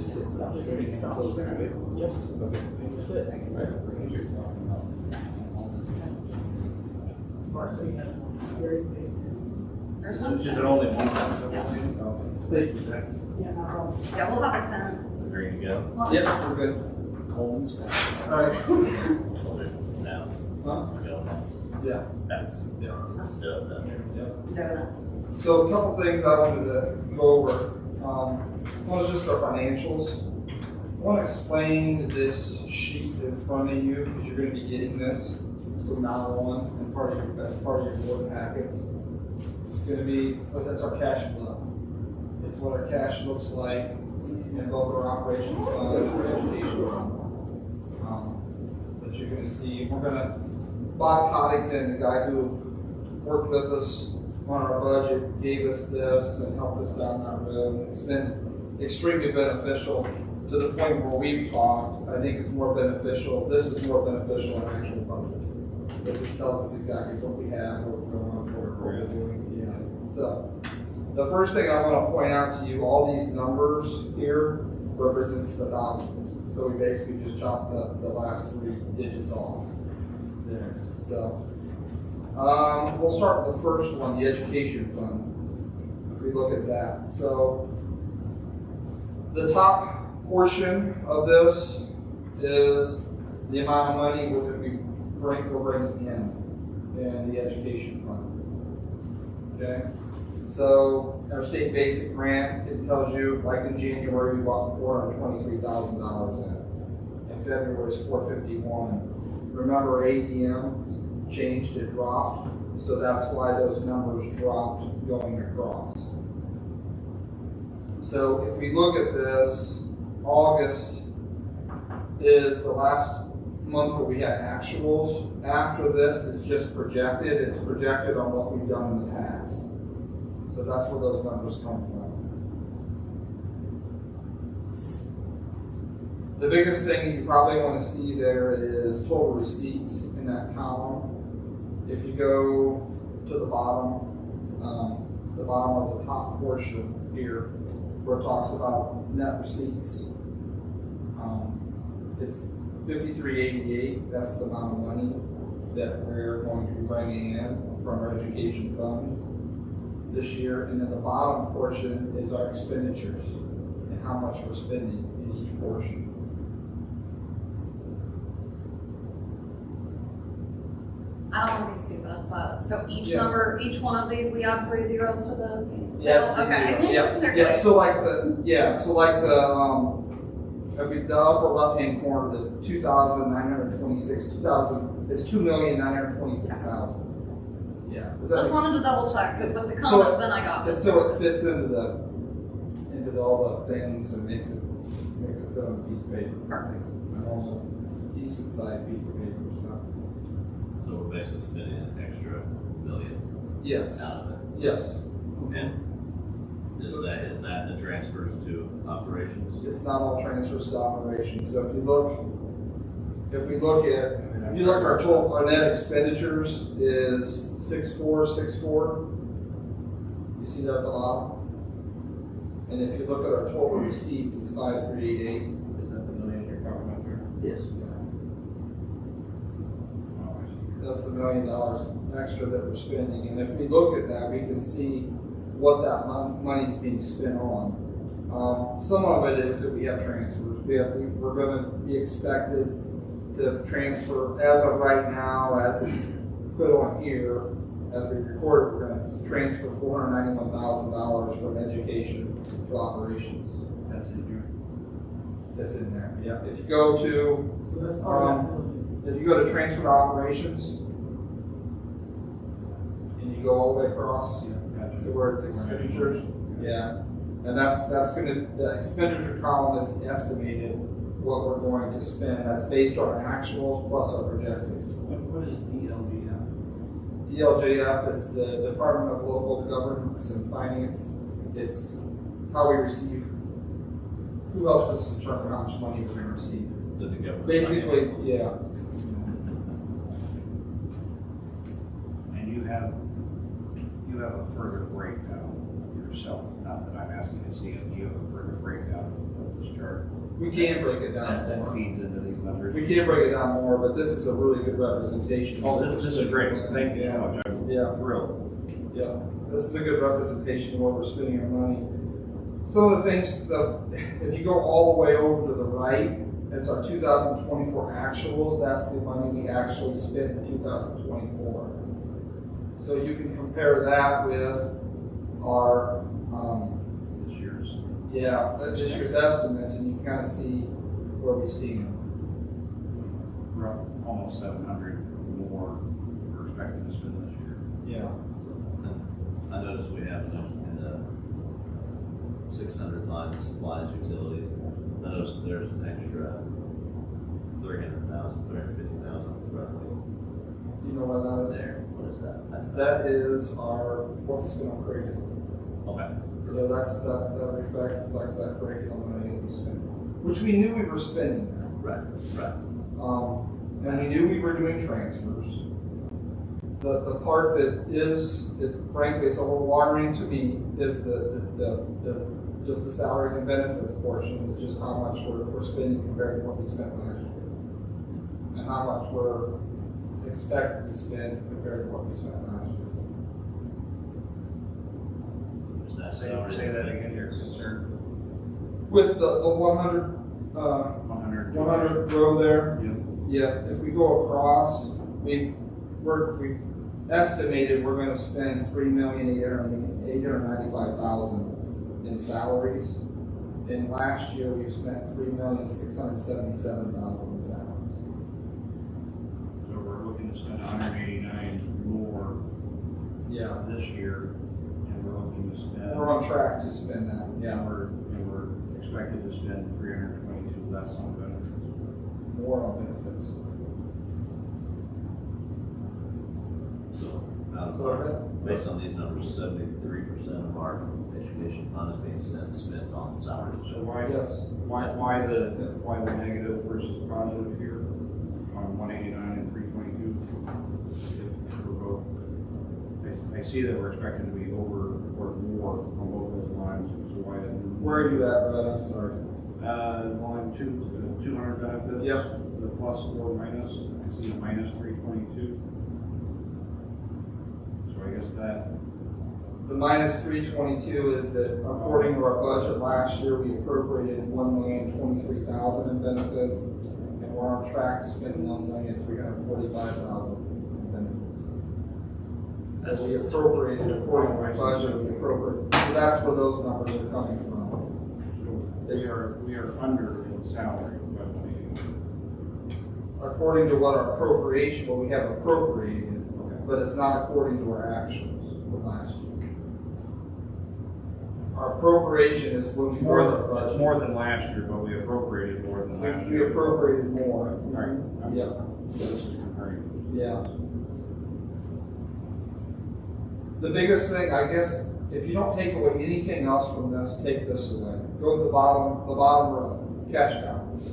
just hit stop. Yep. Okay. That's it. Right. Is it only one time? Thank you. Yeah, we'll have a 10. Ready to go? Yep, we're good. Coleman's. Alright. Now. Huh? Go. Yeah. That's still done. Yeah. So a couple things I wanted to go over. One is just our financials. I want to explain this sheet in front of you because you're going to be getting this from now on and as part of your board packets. It's going to be, that's our cash flow. It's what our cash looks like in both our operations fund and our education fund. That you're going to see. We're going to, Bob Coddington, the guy who worked with us on our budget, gave us this and helped us down that road. It's been extremely beneficial to the point where we've talked. I think it's more beneficial. This is more beneficial than actual budget. It just tells us exactly what we have, what we're going on, what we're doing. Yeah. So the first thing I want to point out to you, all these numbers here represents the thousands. So we basically just chopped the last 3 digits off there. So we'll start with the first one, the education fund. If we look at that. So the top portion of this is the amount of money we're bringing in the education fund. Okay? So our state basic grant, it tells you, like in January, we bought $423,000 in. In February, it's $451,000. Remember, ADM changed, it dropped, so that's why those numbers dropped going across. So if we look at this, August is the last month where we had actuals. After this, it's just projected. It's projected on what we've done in the past. So that's where those numbers come from. The biggest thing you probably want to see there is total receipts in that column. If you go to the bottom of the top portion here, where it talks about net receipts, it's $53.88. That's the amount of money that we're going to be bringing in from our education fund this year. And then the bottom portion is our expenditures and how much we're spending in each portion. I don't want to be stupid, but so each number, each one of these, we add 3 zeros to the. Yeah. Okay. Yeah. So like the upper left hand corner, the 2,926, 2,000 is 2,926,000. Yeah. Just wanted to double check because with the comments, then I got it. So it fits into all the things and makes it fit on a piece of paper. Perfect. And also decent sized piece of paper. So we're basically spending an extra $1 million. Yes. Out of it. Yes. And is that the transfers to operations? It's not all transfers to operations. So if you look at our total, our net expenditures is 6,464. You see that at the bottom? And if you look at our total receipts, it's 5,388. Is that the million you're talking about here? Yes. That's the $1 million extra that we're spending. And if we look at that, we can see what that money is being spent on. Some of it is that we have transfers. We're going to be expected to transfer, as of right now, as it's put on here, as we record, we're going to transfer $491,000 from education to operations. That's in here. That's in there. Yeah. If you go to if you go to transfer to operations, and you go all the way across to where it's expenditures, and that's going to, the expenditure column is estimated what we're going to spend. That's based on actuals plus our projected. What is DLGF? DLGF is the Department of Local Governance and Finance. It's how we receive, who helps us determine how much money we're going to receive. To the government. Basically, yeah. And you have a further breakdown yourself. Not that I'm asking to see it. You have a further breakdown of this chart. We can break it down that more. feeds into these numbers. We can break it down more, but this is a really good representation. Oh, this is great, thank you so much, I'm Yeah. thrilled. Yeah, this is a good representation of where we're spending our money. Some of the things, if you go all the way over to the right, it's our 2024 actuals. That's the money we actually spent in 2024. So you can compare that with our, This year's. this year's estimates, and you can kind of see where we stand. We're up almost 700 more we're expecting to spend this year. Yeah. I noticed we have in the 600 line supplies, utilities, I noticed there's an extra 300,000, 350,000 roughly You know what that is? there. What is that? That is our, what we spent on creative. Okay. So that reflects that curriculum money that we spent, which we knew we were spending. Right, right. And we knew we were doing transfers. The part that frankly, it's a little alarming to me is just the salaries and benefits portion, is just how much we're spending compared to what we spent last year. And how much we're expected to spend compared to what we spent last year. There's that Say salary. that again, you're concerned. With the 100, 100 row there, Yep. yeah, if we go across, we estimated we're gonna spend $3,895,000 in salaries. And last year, we spent $3,677,000 in salaries. So we're looking to spend 189 more Yeah. this year, and we're looking to spend. We're on track to spend that, And we're expected to spend 322 less on benefits. more on benefits. So, So, based on these numbers, 73% of our education fund is being spent on salaries. So why yes, why the negative versus positive here on 189 and 322? If we're both, I see that we're expecting to be over or more on both those lines. So why? where are you at, Brad? I'm sorry. Line 200 benefits. Yep. The plus or minus. I see a minus 322. So I guess that. The minus 322 is that according to our budget last year, we appropriated $1,023,000 in benefits, and we're on track to spend $1,345,000 in benefits. So we appropriated according to our budget, so that's where those numbers are coming from. We are under in salary, but According to what our appropriation, what we have appropriated, okay. but it's not according to our actuals from last year. Our appropriation is when we More were than, it's more than last year, but we appropriated more than last we year. appropriated more. Right. Yeah. So this is comparing. Yeah. The biggest thing, I guess, if you don't take away anything else from this, take this away. Go to the bottom row, cash balance.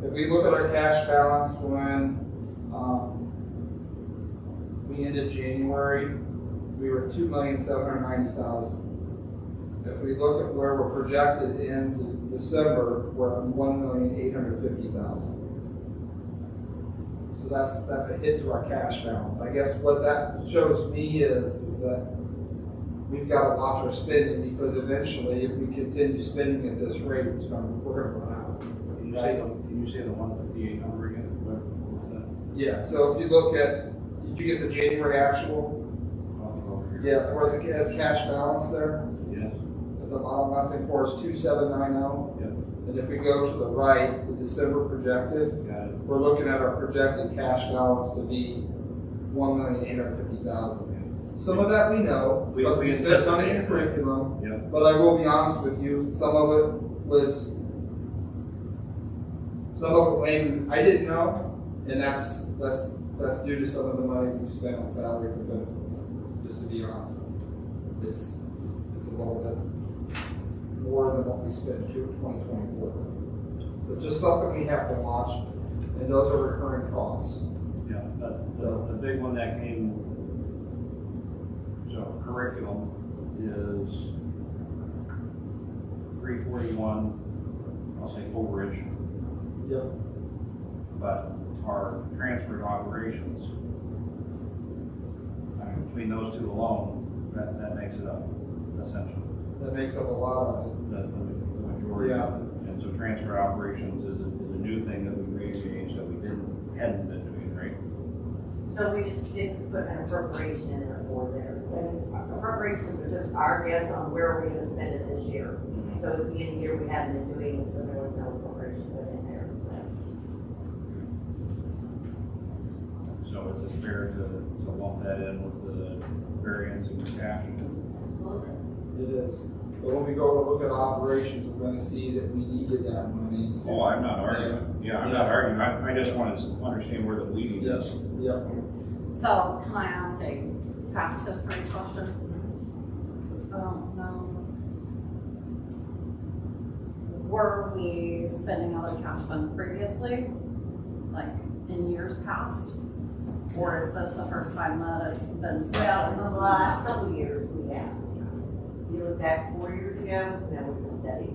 If we look at our cash balance when we ended January, we were at $2,790,000. If we look at where we're projected in December, we're at $1,850,000. So that's a hit to our cash balance. I guess what that shows me is that we've got to watch our spending, because eventually, if we continue spending at this rate, we're going to run out. Can you say the 158 number again? What was that? Yeah. So if you look at, did you get the January actual? Over here. Yeah, or the cash balance there Yes. at the bottom left hand corner is 2,790. Yep. And if we go to the right, the December projected, Got it. we're looking at our projected cash balance to be $1,850,000. Some of that we know, We because we spent money in anticipated. curriculum, Yep. but I will be honest with you, some of it maybe I didn't know, and that's due to some of the money we spent on salaries and benefits, just to be honest. It's a little bit more than what we spent in 2024. So just something we have to watch, and those are recurring costs. Yeah. The big one that came. So curriculum is 341 I'll say overage, Yep. but our transferred operations, I mean, between those two alone, that makes it up, essentially, That makes up a lot of it. the majority Yeah. of it. And so transfer operations is a new thing that we re-engaged that we hadn't been doing, right? So we just didn't put an appropriation in there for there. And appropriations are just our guess on where we're gonna spend it this year. So at the beginning of the year, we hadn't been doing it, so there was no appropriation put in there. So is it fair to lump that in with the variance in cash? Absolutely. It is. But when we go to look at operations, we're gonna see that we needed that money. Oh, I'm not arguing. Yeah, I'm not arguing. I just want to understand where the bleeding Yes, is. yep. So can I ask a past history question? Because I don't know. Were we spending out of cash fund previously, like in years past? Or is this the first time that it's been? Well, in the last couple of years, we have. You look back 4 years ago, no, we've been steady.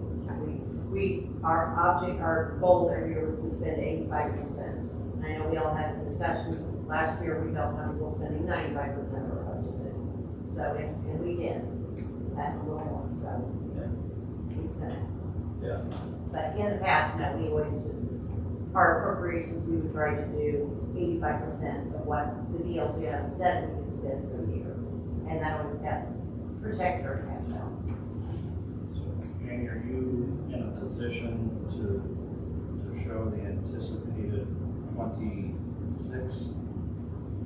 Our goal every year was to spend 85%. And I know we all had a discussion, last year we felt comfortable spending 95% of our budget. So, and we did, at a little more, so. We spent it. Yeah. But in the past, no, we always just, our appropriations, we would try to do 85% of what the DLGF said we could spend for the year. And that always kept, protect our cash balance. Annie, are you in a position to show the anticipated 26?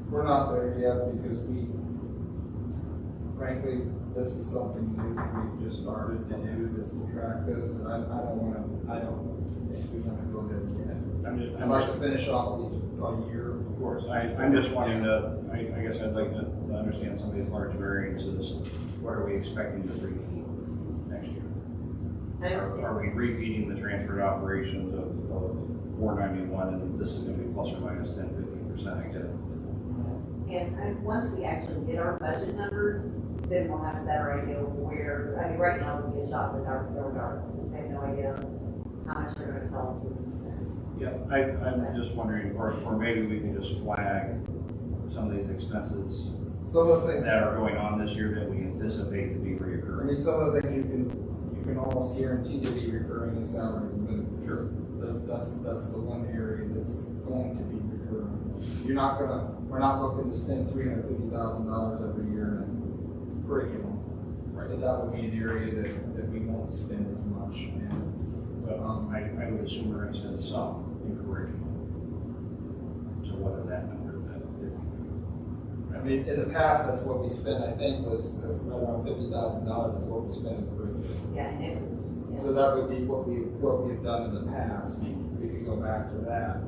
We're not there yet because frankly, this is something new that we've just started to do, this to track this, and I don't think we wanna go there yet. I'd like to finish off at least a year. Of course, I'm just wanting to, I guess I'd like to understand some of these large variances. What are we expecting to repeat next year? Are we repeating the transferred operations of 491, and this is gonna be plus or minus 10, 15%, I get it? And once we actually get our budget numbers, then we'll have a better idea of where, I mean, right now, it'll be a shot in the dark, we have no idea how much they're gonna tell us we can spend. Yeah, I'm just wondering, or maybe we can just flag some of these expenses Some of the things, that are going on this year that we anticipate to be I reoccurring. mean, some of the things you can almost guarantee to be recurring in salaries and benefits. Sure. That's the one area that's going to be recurring. We're not looking to spend $350,000 every year in curriculum. Right. So that would be an area that we won't spend as much in. But I would assume we're gonna spend some in curriculum. So what is that number? Is that 50? I mean, in the past, that's what we spent, I think, was right around $50,000 is what we spent in curriculum. Yeah, and it's. So that would be what we've done in the past. We could go back to that.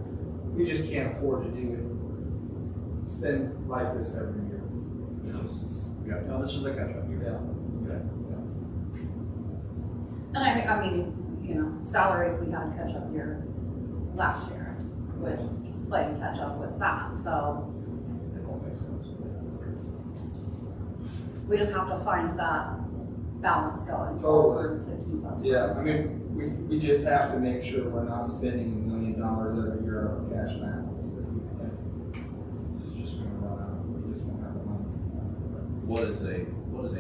We just can't afford to do it, spend like this every year. Yeah, no, this is a catch-up year. Yeah. Okay. And I think, I mean, you know, salaries, we had to catch up year last year, with playing catch up with that, so It all makes sense. we just have to find that balance going Totally. forward to keep us. Yeah, I mean, we just have to make sure we're not spending $1 million every year on our cash balance. If we can, it's just gonna run out, we just won't have the money. What is a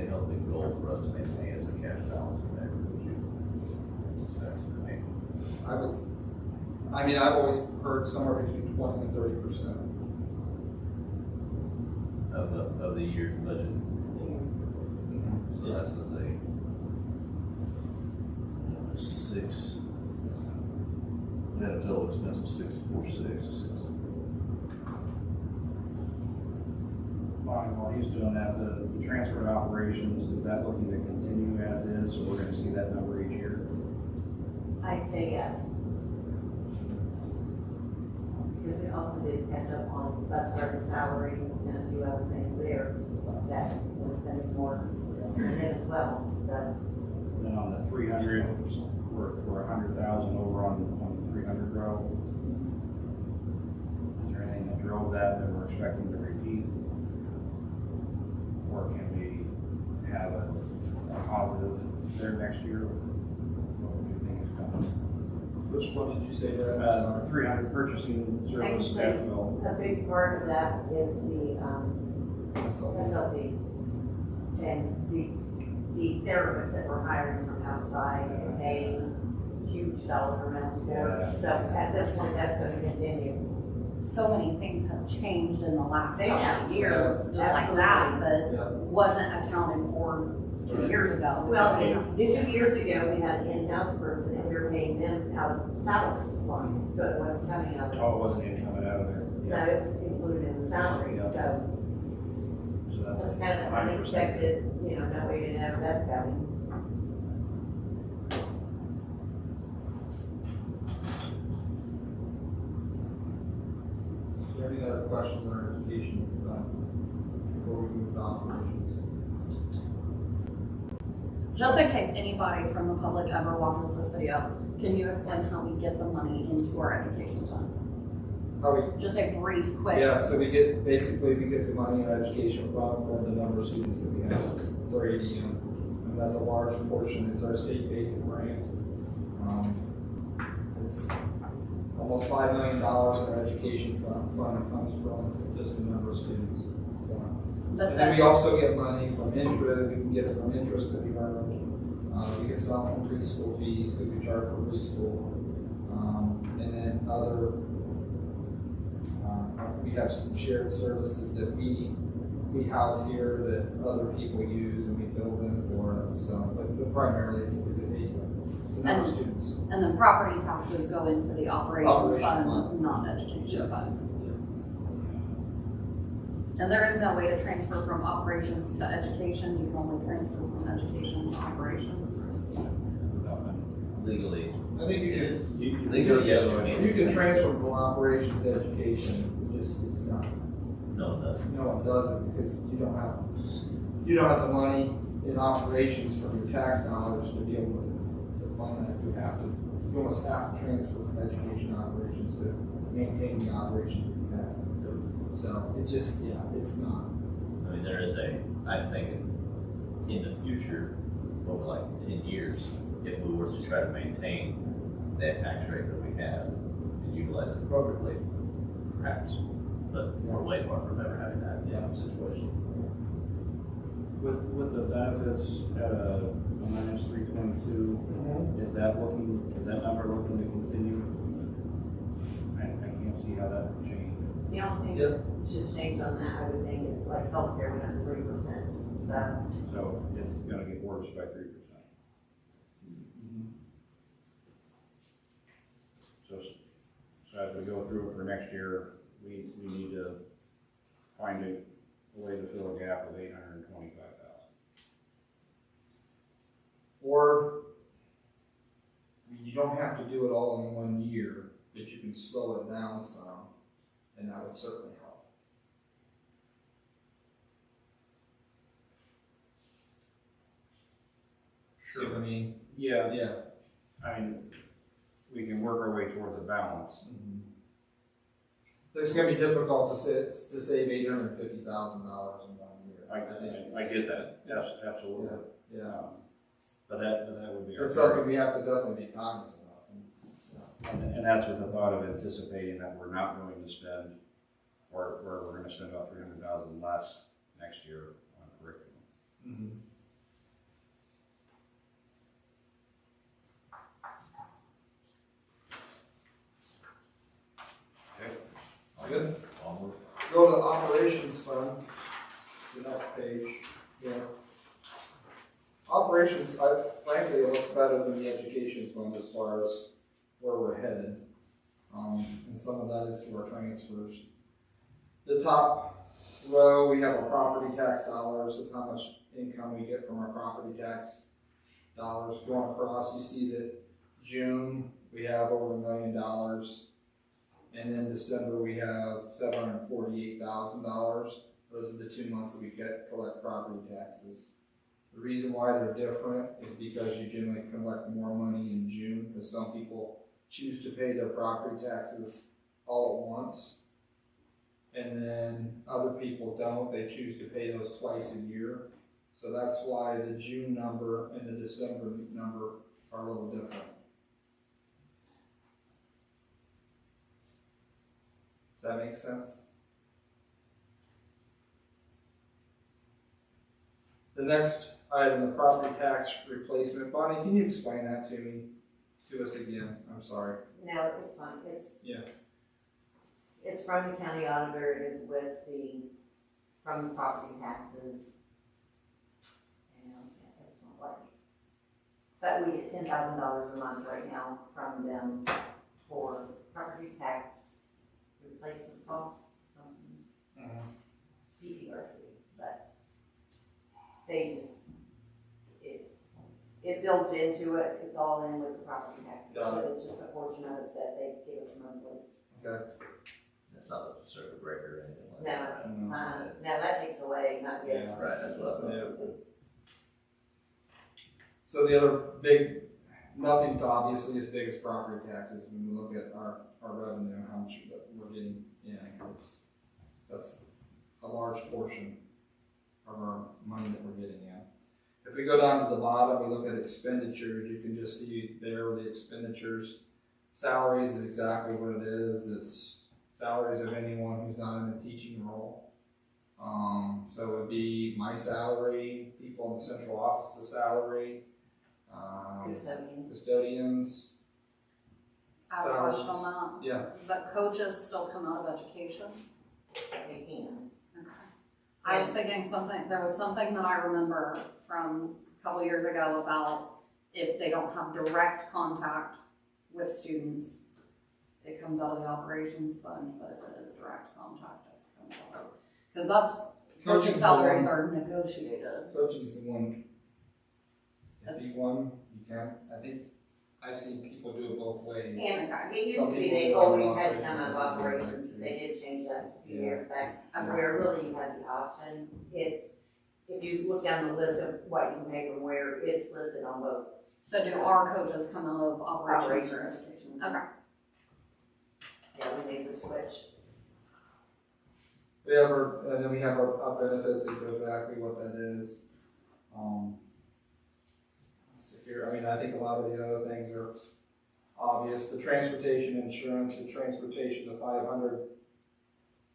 healthy goal for us to maintain as a cash balance in there, would you expect? I've always heard somewhere between 20 and 30%. Of the year's budget. So that's we had a total expense of 646. While he's doing that, the transfer operations, is that looking to continue as is, so we're gonna see that number each year? I'd say yes. Because we also did catch up on bus driver salary and a few other things there that was spending more than it as well, so. And then on the 300, we're 100,000 over on the 300 row. Is there anything that drove that we're expecting to repeat? Or can we have a positive there next year? What do you think is coming? Which one did you say that? Three hundred purchasing service staff Actually, development. a big part of that is the, SLP. And the therapists that we're hiring from outside and paying huge dollar amounts for. So at this point, that's gonna continue. So many things have changed in the last They couple have. of years, just like that, that Yeah. wasn't accounted for 2 years ago. Well, 2 years ago, we had an in-house person and we were paying them out of salary line, so it wasn't coming out of. Oh, it wasn't even coming out of there. No, it was included in the salary, Yeah. so So that's it's kind of an 100%. unexpected, no way to know that's coming. Is there any other questions on our education before we move to operations? Just in case anybody from the public ever watches this video, can you explain how we get the money into our education fund? How we Just a brief, quick. Yeah, so we get the money in our education fund from the number of students that we have for ADM. And that's a large portion, it's our state basic grant. It's almost $5 million in our education fund comes from just the number of students. So, But and then we then, also get money from interest, we can get it from interest that we earn. We get some from preschool fees that we charge for preschool. And then other we have some shared services that we house here that other people use and we bill them for it. So, but primarily it's a number of students. and then property taxes go into the operations Operation fund, fund. not the education Yeah. fund. And there is no way to transfer from operations to education, you can only transfer from education to operations. Legally, I think you it can, is. Legally, yes, you can transfer from operations to education, it's not, No, it doesn't. no, it doesn't, because you don't have the money in operations from your tax dollars to be able to fund that. You almost have to transfer from education operations to maintain the operations that you have. So it's not. I mean, I was thinking, in the future, over like 10 years, if we were to try to maintain that tax rate that we have and utilize it appropriately, perhaps, but we're way far from ever having that situation. With the benefits at a minus 322, is that number looking to continue? I can't see how that would change. The only thing Yeah. that should change on that, I would think, is like healthcare went up 3%. So it's gonna get worse by 3%. So as we go through it for next year, we need to find a way to fill a gap of 825,000. Or you don't have to do it all in 1 year, but you can slow it down some, and that would certainly help. See what I mean? Yeah, Yeah. I mean, we can work our way towards a balance. It's gonna be difficult to save $850,000 in 1 year. I get that, yes, absolutely. Yeah, But that would be our. it's something we have to definitely be cognizant of. And that's with the thought of anticipating that we're not going to spend, or we're gonna spend about 300,000 less next year on curriculum. Okay. Good. Onward. Go to the operations fund, the next page, Operations, frankly, it looks better than the education fund as far as where we're headed. And some of that is through our transfers. The top row, we have our property tax dollars, that's how much income we get from our property tax dollars. Going across, you see that June, we have over $1 million. And then December, we have $748,000. Those are the 2 months that we collect property taxes. The reason why they're different is because you generally collect more money in June, because some people choose to pay their property taxes all at once. And then other people don't, they choose to pay those twice a year. So that's why the June number and the December number are a little different. Does that make sense? The next item, the property tax replacement. Bonnie, can you explain that to us again? I'm sorry. No, it's fine, Yeah. it's from the county auditor, it is from the property taxes. And it's not like, but we get $10,000 a month right now from them for property tax replacement costs, something, PTRC, but they just, it builds into it, it's all in with the property taxes, Got it. but it's just a portion of it that they give us monthly. Okay. It's not like a circuit breaker or anything like No. that. right? Now that takes away, not Yeah. gets. Right, that's what I thought. Yeah. So the other big, nothing's obviously as big as property taxes. When we look at our revenue, how much that we're getting in, that's a large portion of our money that we're getting in. If we go down to the bottom, we look at expenditures, you can just see there the expenditures. Salaries is exactly what it is. It's salaries of anyone who's not in a teaching role. So it would be my salary, people in the central office's salary, custodians. I have a question on that. Yeah. But coaches still come out of education? They can. Okay. I was thinking there was something that I remember from a couple years ago about if they don't have direct contact with students, it comes out of the operations fund, but if it is direct contact, it comes out of, because coaching salaries are negotiated. Coaching's the one. If you won, you can. I think I've seen people do it both ways. And it used Some to be people they do always had to come operations, out of some people operations, do. they did change that a few Yeah. years back, Okay. where really you had the option, if you look down the list of what you can pay from where, it's listed on both. So do our coaches come out of operations or Operations. education? Okay. Yeah, we made the switch. And then we have our benefits is exactly what that is. Let's see here, I mean, I think a lot of the other things are obvious. The transportation insurance, the 500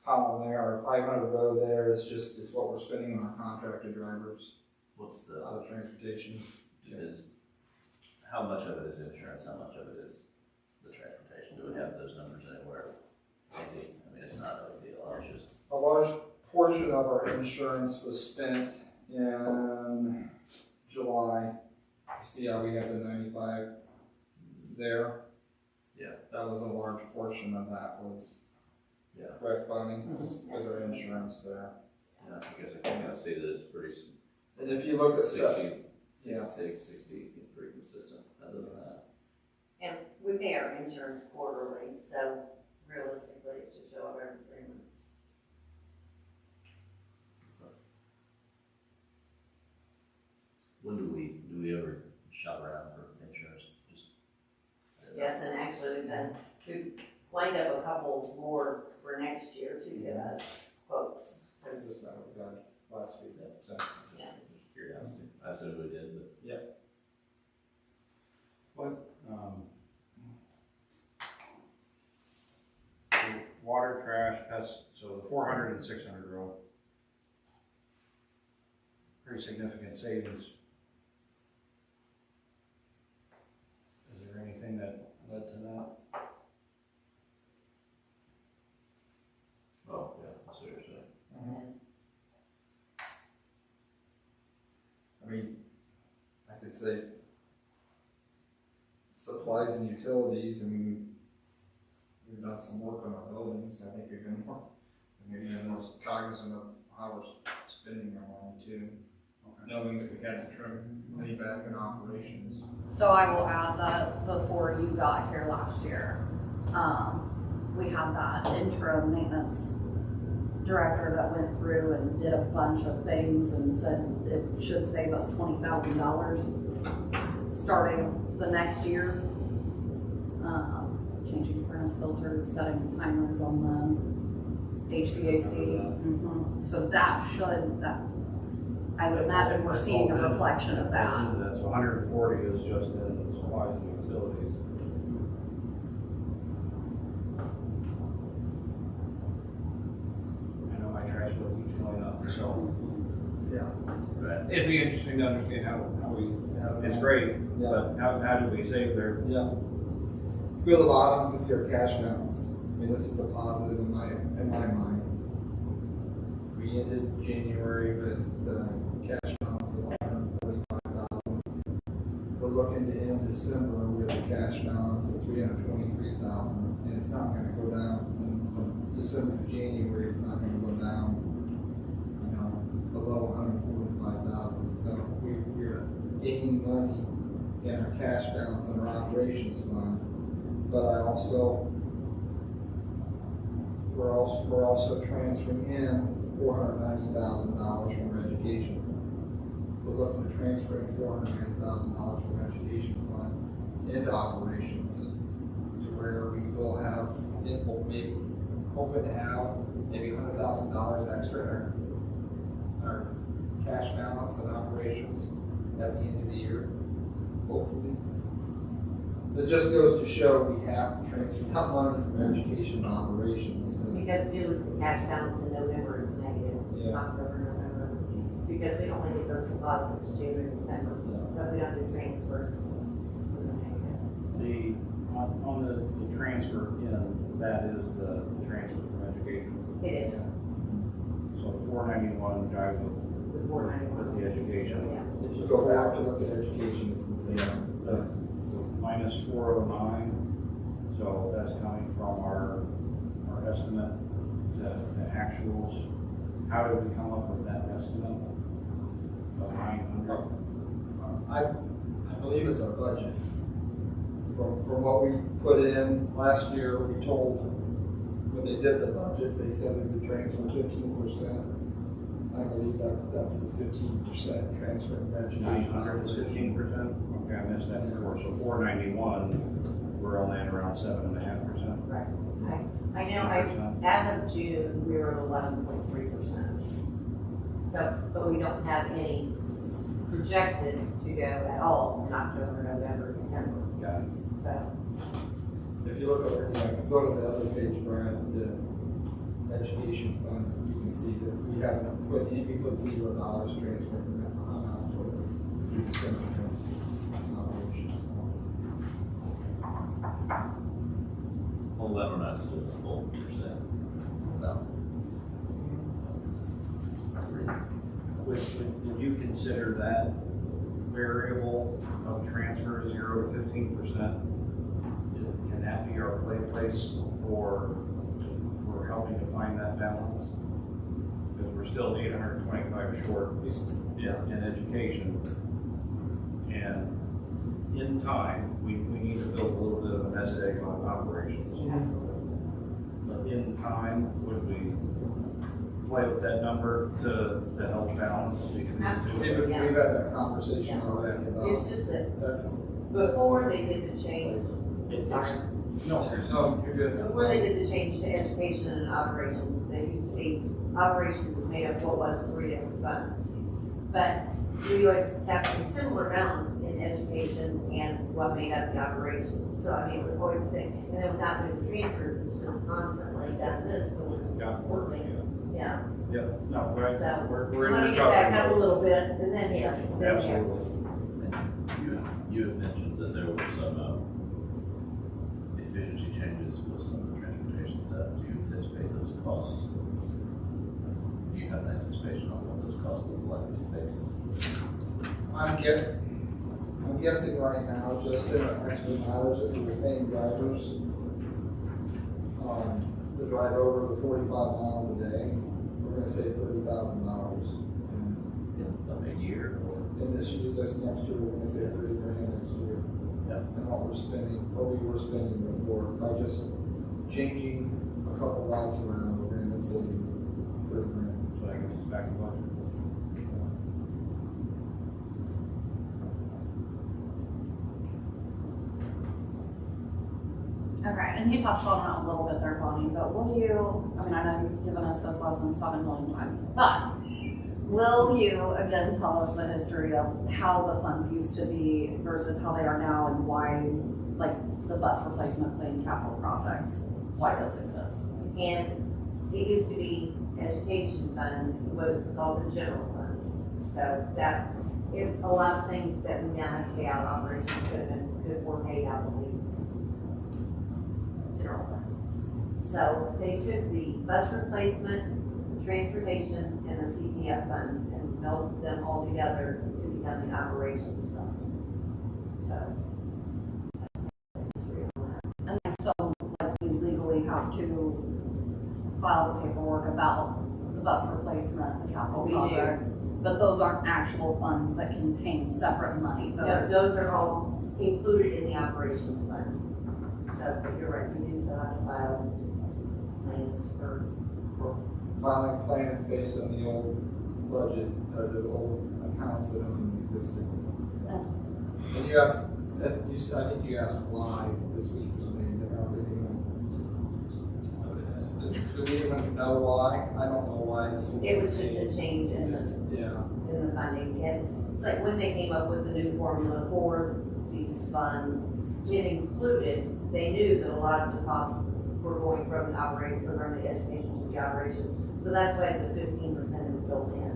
column there, or 500 row there is it's what we're spending on our contracted drivers. What's A lot of transportation. How much of it is insurance, how much of it is the transportation? Do we have those numbers anywhere? Maybe, I mean, it's not a big deal, it's just. A large portion of our insurance was spent in July. You see how we have the 95 there? Yeah. That was a large portion of that was, Yeah. correct, Bonnie, was our insurance there. Yeah, I guess I can kind of see that it's pretty. And if you look at 60, yeah. 60, pretty consistent, other than that. And we pay our insurance quarterly, so realistically, it should show up every 3 months. When do we ever shop around for insurance? Just. Yes, and actually, we've lined up a couple more for next year to give us quotes. I just about got it last week. So. Just curiosity. I assume we did, but. Water, trash, pests, so the 400 and 600 row. Pretty significant savings. Is there anything that led to that? Oh, yeah, seriously. I mean, I could say supplies and utilities. I mean, we've done some work on our buildings. I think we've been more cognizant of how we're spending our money too. Knowing that we had to trim money back in operations. So I will add that before you got here last year, we had that interim maintenance director that went through and did a bunch of things and said it should save us $20,000 starting the next year. Changing furnace filters, setting timers on them, HVAC. So I would imagine we're seeing a reflection of that. That's 140 is just in supplies and utilities. it'd be interesting to understand how we, it's great, Yeah. but how do we save there? Yeah. Go to the bottom, you can see our cash balance. I mean, this is a positive in my mind. We ended January with the cash balance of $145,000. We're looking to end December with a cash balance of $323,000, and it's not gonna go down. From December to January, it's not gonna go down, below $145,000. So we're gaining money in our cash balance and our operations fund. But we're also transferring in $490,000 from our education. We're looking to transfer in $490,000 from our education fund into operations, to where we will have, maybe hoping to have maybe $100,000 extra in our cash balance and operations at the end of the year, hopefully. It just goes to show we have to transfer that money from education to operations. Because we do the cash balance in November is negative, Yeah. October, November, because we only get those deposits June and December, so if we don't do transfers, we're negative. On the transfer in, that is the transfer from education. It is, So the 491 jives the $491. with the education. Yeah. If you go back and look at education, it's the same. Minus 409, so that's coming from our estimate to actuals. How did we come up with that estimate of 900? I believe it's our budget. From what we put in last year, we told, when they did the budget, they said we would transfer 15%. I believe that's the 15% transfer of education. 900 is 15%? Okay, I missed that before. So 491, we're only at around 7.5%. Right. I know, as of June, we were at 11.3%. So, but we don't have any projected to go at all in October, November, December. Got it. So, If you look over, go to the other page, Brian, the education fund, you can see that we haven't put $0 transfer from that amount to December operations. Well, that or not, just a full percent. No. Would you consider that variable of transfer 0 to 15%? Can that be our place for helping to find that balance? Because we're still 825 short in education. And in time, we need to build a little bit of a nest egg on operations. But in time, would we play with that number to help balance between the two? Absolutely. Yeah. We've had that conversation already about. it's just that That's, before they did the change, sorry, no, you're good. before they did the change to education and operations, they used to be, operations was made up what was 3 different funds. But we always kept a similar balance in education and what made up the operations. So I mean, it was always the same. And then without doing the transfers, it's just constantly done this, so Got it. working. Yeah. Yep, no, right, So, we're we in want to recovery get back up a mode. little bit, and then yes. then yeah. Absolutely. You had mentioned that there were some efficiency changes with some of the transportation stuff. Do you anticipate those costs? Do you have an anticipation on what those costs look like in savings? I'm guessing right now, just in the extra mileage that we're paying drivers, to drive over the 45 miles a day, we're gonna save $30,000. In a year or? In this year, this next year, we're gonna save $30,000 next year. Yeah. And what we were spending before, by just changing a couple routes around, we're gonna end up saving $30,000. So I guess it's back to budget. Okay, and you touched on it a little bit there, Bonnie, but will you, I mean, I know you've given us this lesson 7 million times, but will you again tell us the history of how the funds used to be versus how they are now and why, like, the bus replacement plan capital projects, why those exist? And it used to be education fund, was called the general fund. So that, if a lot of things that we now have to pay out of operations were paid out of the general fund. So they took the bus replacement, transportation, and the CPF funds and melded them all together to become the operations fund. So. And they still, like, we legally have to file the paperwork about the bus replacement, the capital We do. project. But those aren't actual funds that contain separate money. No, Those, those are all included in the operations fund. So, but you're right, we do still have to file claims for, Filing plans based on the old budget, or the old accounts that don't even exist anymore. And you asked, I think you asked why this was made about this. Do we even know why? I don't know why this was. it was just a change in the funding. And it's like when they came up with the new formula for these funds, it included, they knew that a lot of the costs were going from the operating, from the education to the operation. So that's why the 15% is built in.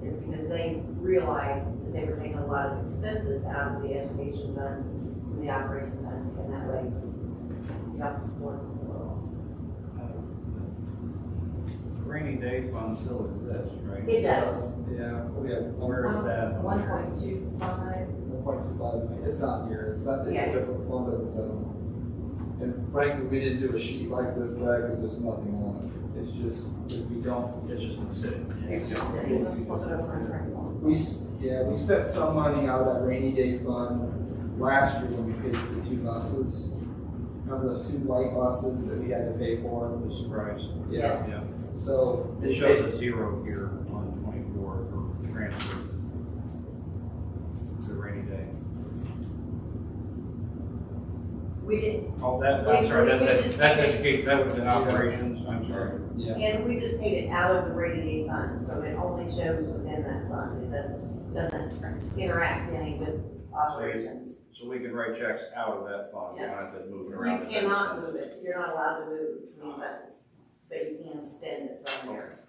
It's because they realized that they were taking a lot of expenses out of the education fund from the operation fund, and that way you got the support from the world. The rainy day fund still exists, right? It does. Yeah, we have Where is that? 1.25. 1.25 million. It's not here. It's not, it's Yeah. a different fund of its own. And frankly, we didn't do a sheet like this, Greg, because there's nothing on it. It's just, if we don't, It's just been sitting. It's just that it was supposed to we spent some money out of that rainy day fund last year when we paid for the 2 buses. Remember those 2 white buses that we had to pay for? The surprise. Yeah. Yeah. So. It shows a 0 here on 24 for transfer. The rainy day. We didn't, Oh, I'm sorry, that's education, that would have been operations, I'm sorry. Yeah. and we just paid it out of the rainy day fund, so it only shows within that fund. It doesn't interact any with operations. So we can write checks out of that fund, we don't have to move it You around. cannot move it, you're not allowed to move between funds, but you can spend it from there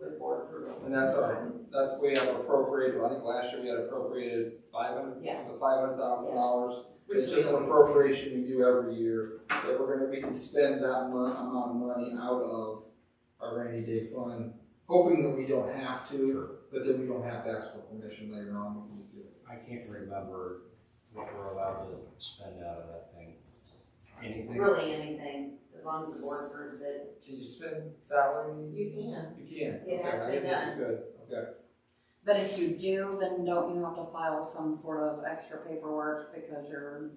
with board approval. And that's we have appropriated, I think last year we had appropriated 500, Yeah. was it $500,000? Which It's just we- an appropriation we do every year, that we can spend that amount of money out of our rainy day fund, hoping that we don't have to, but then we don't have to ask for permission later on, we can just do it. I can't remember what we're allowed to spend out of that thing. Anything? Really anything, as long as the board approves it, Can you spend salary? you can. You can? It has Okay, I been didn't think you could, okay. but if you do, then don't you have to file some sort of extra paperwork because you're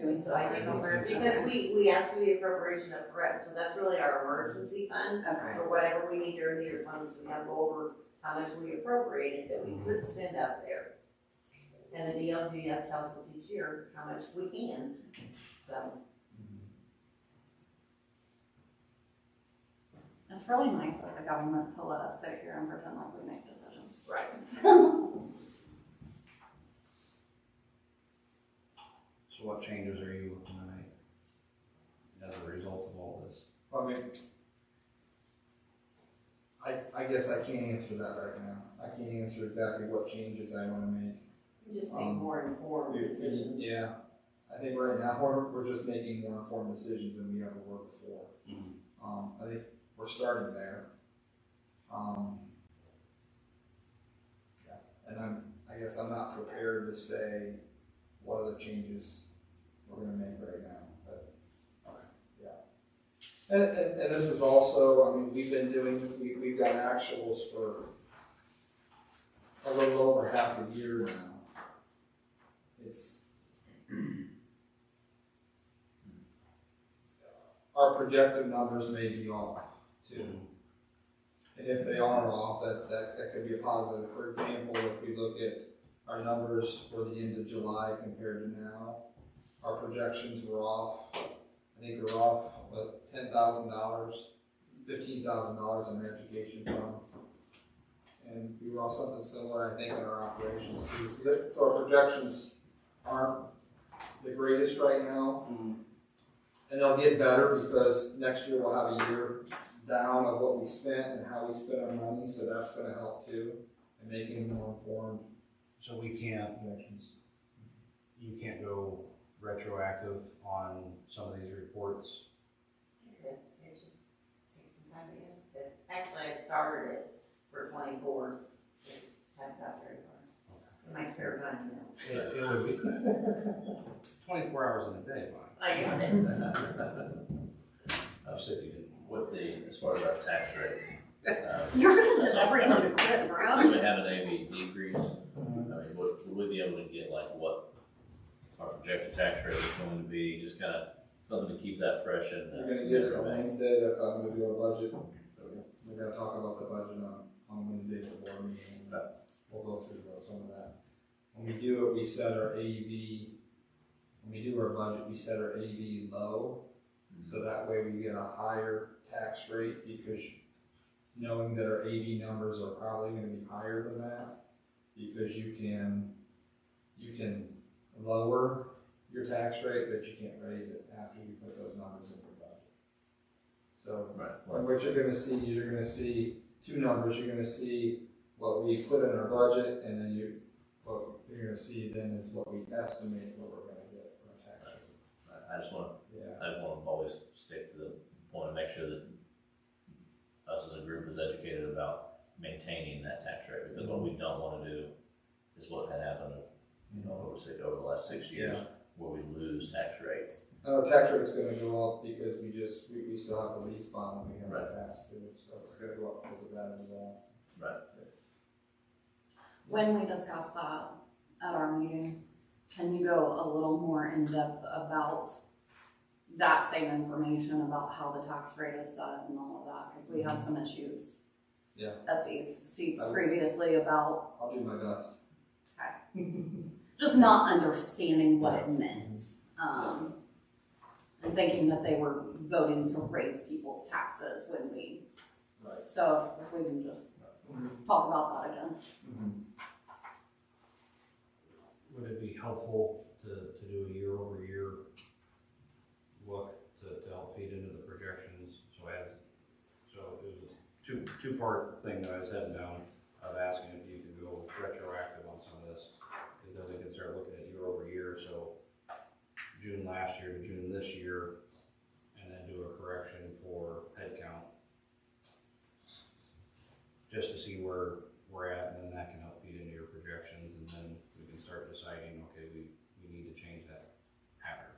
doing So I think, something? because we asked for the appropriation of correct, so that's really our emergency fund. Okay. For whatever we need during the year, funds, we have to go over how much we appropriated that we could spend out there. And the DLGF tells us each year how much we can, so. It's really nice of the government to let us sit here and pretend like we make decisions. Right. So what changes are you looking to make as a result of all this? I mean, I guess I can't answer that right now. I can't answer exactly what changes I wanna make. We just make more informed decisions. Yeah, I think right now, we're just making more informed decisions than we ever were before. I think we're starting there. Yeah, and I guess I'm not prepared to say what other changes we're gonna make right now, but, okay, yeah. And this is also, I mean, we've got actuals for a little over half a year now. It's, our projected numbers may be off too. And if they are off, that could be a positive. For example, if we look at our numbers for the end of July compared to now, our projections were off. I think we were off, what, $10,000, $15,000 in our education fund. And we were off something similar, I think, in our operations too. So our projections aren't the greatest right now. And they'll get better because next year we'll have a year down of what we spent and how we spent our money, so that's gonna help too. and making more informed So we can't, connections. you can't go retroactive on some of these reports? It just takes some time to get, but actually I started it for 24, just haven't got very far. In my spare time, you know. It would be 24 hours in a day, Mike. I got it. I was thinking, with the, as far as our tax rates. You're gonna So, get everyone to quit, Since Brad. we have an AV decrease, I mean, would we be able to get like what our projected tax rate is going to be, just kind of something to keep that fresh and. You're gonna get it on Wednesday, that's how I'm gonna do our budget. We're gonna talk about the budget on Wednesday at the board meeting. We'll go through some of that. When we do it, we set our AV, when we do our budget, we set our AV low. So that way we get a higher tax rate, because knowing that our AV numbers are probably gonna be higher than that, because you can lower your tax rate, but you can't raise it after you put those numbers in your budget. So, Right. and what you're gonna see two numbers. You're gonna see what we put in our budget, and then what you're gonna see then is what we estimate what we're gonna get for our tax rate. I just want, Yeah. I just want to always stick to the point and make sure that us as a group is educated about maintaining that tax rate, because what we don't want to do is what had happened, you know, over the last 6 years, Yeah. where we lose tax rate. Our tax rate's gonna go up because we still have the lease bond that we have Right. to pass too, so it's gonna go up because of that as well. Right. When we discuss that at our meeting, can you go a little more in depth about that same information about how the tax rate is set and all of that? Because we had some issues Yeah. at these seats I will. previously about I'll do my best. just not understanding what it meant. And thinking that they were voting to raise people's taxes when we, Right. so if we can just talk about that again. Would it be helpful to do a year-over-year look to help feed into the projections? So it was a two-part thing that I was heading down, of asking if you could go retroactive on some of this, because then we can start looking at year-over-year, so June last year to June this year, and then do a correction for head count, just to see where we're at, and then that can help feed into your projections, and then we can start deciding, okay, we need to change that pattern.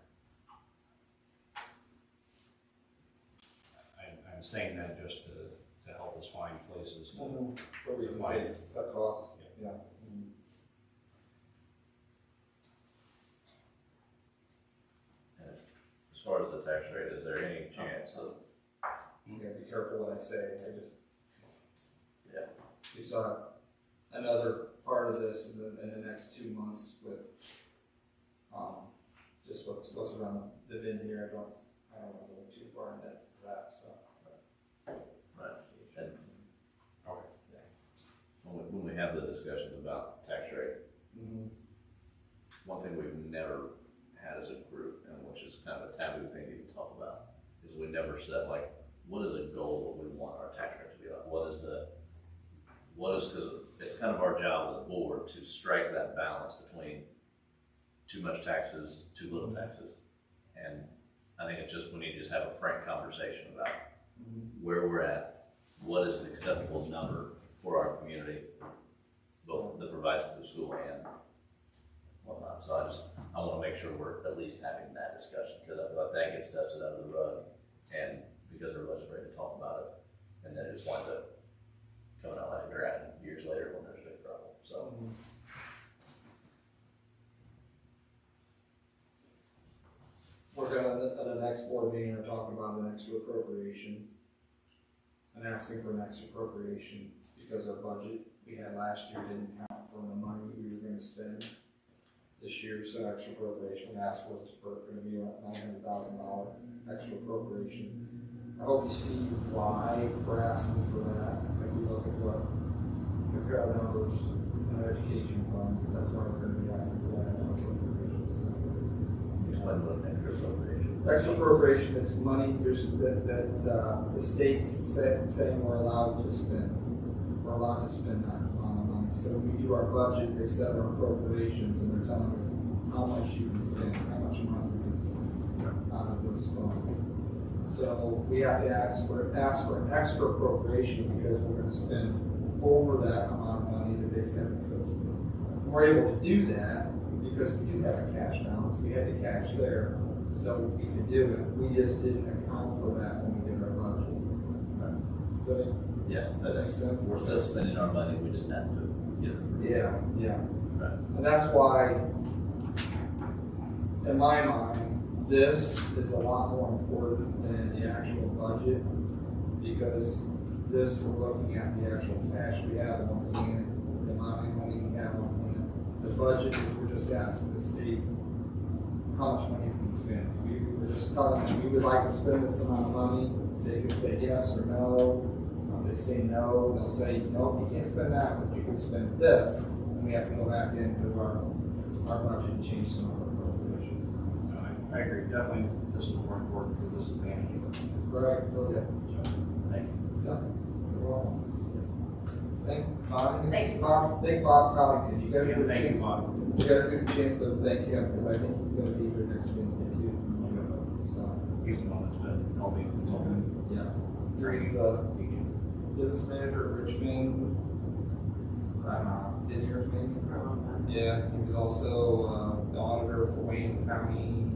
I'm saying that just to help us find places to, Where we can Fine. save, cut costs, yeah. As far as the tax rate, is there any chance of, You gotta be careful what I say, yeah, we still have another part of this in the next 2 months with, just what's around the bend here. I don't want to go too far into that, so. right? And okay. when we have the discussions about tax rate, Mhm. one thing we've never had as a group, and which is kind of a taboo thing to even talk about, is we never said like, what is a goal that we want our tax rate to be like? Because it's kind of our job as a board to strike that balance between too much taxes, too little taxes. And I think it's just, we need to just have a frank conversation about where we're at, what is an acceptable number for our community, both that provides for the school and whatnot. So I want to make sure we're at least having that discussion, because I feel like that gets dusted under the rug, and because everybody's ready to talk about it, and then it just winds up coming out like a dragon years later when there's a big problem. So We're gonna, at the next board meeting, we're talking about the next appropriation, and asking for an extra appropriation, because our budget we had last year didn't count for the money we were gonna spend this year, so extra appropriation, we asked for this for, gonna be about $900,000 extra appropriation. I hope you see why we're asking for that, if you look at what, compare our numbers in our education fund, that's why we're gonna be asking for that extra appropriation. explain what an extra appropriation. Extra appropriation, it's money that the state's saying we're allowed to spend. We're allowed to spend that amount of money, So we do our budget, they set our appropriations, and they're telling us how much you can spend, how much money you can spend out of those funds. So we have to ask for an extra appropriation because we're gonna spend over that amount of money that they said we could spend. We're able to do that because we do have a cash balance, we had the cash there, so we could do it. We just didn't account for that when we did our budget. Does that Yes, that make makes sense? We're still spending our money, we just have to get it. Yeah, yeah. Right. And that's why, in my mind, this is a lot more important than the actual budget, because this, we're looking at the actual cash we have on hand, the amount of money we have on hand. The budget is, we're just asking the state how much money we can spend. We're just telling them, we would like to spend this amount of money, they can say yes or no. If they say no, they'll say, no, you can't spend that, but you can spend this, and we have to go back into our budget and change some of our appropriations. So I agree, definitely, this is more important because this is managing. Correct, okay. So, thank you. Yeah, you're welcome. Thank Bob. Thank you. Bob, thank Bob Covington. You guys Yeah, get a thank you, chance, Bob. you guys get a chance to thank him, because I think he's gonna be here next Wednesday too. So, He's the one that's been helping consulting. yeah. He's Training. the business manager at Richmond, I don't know, 10 years maybe? Yeah, he was also the auditor for Wayne County.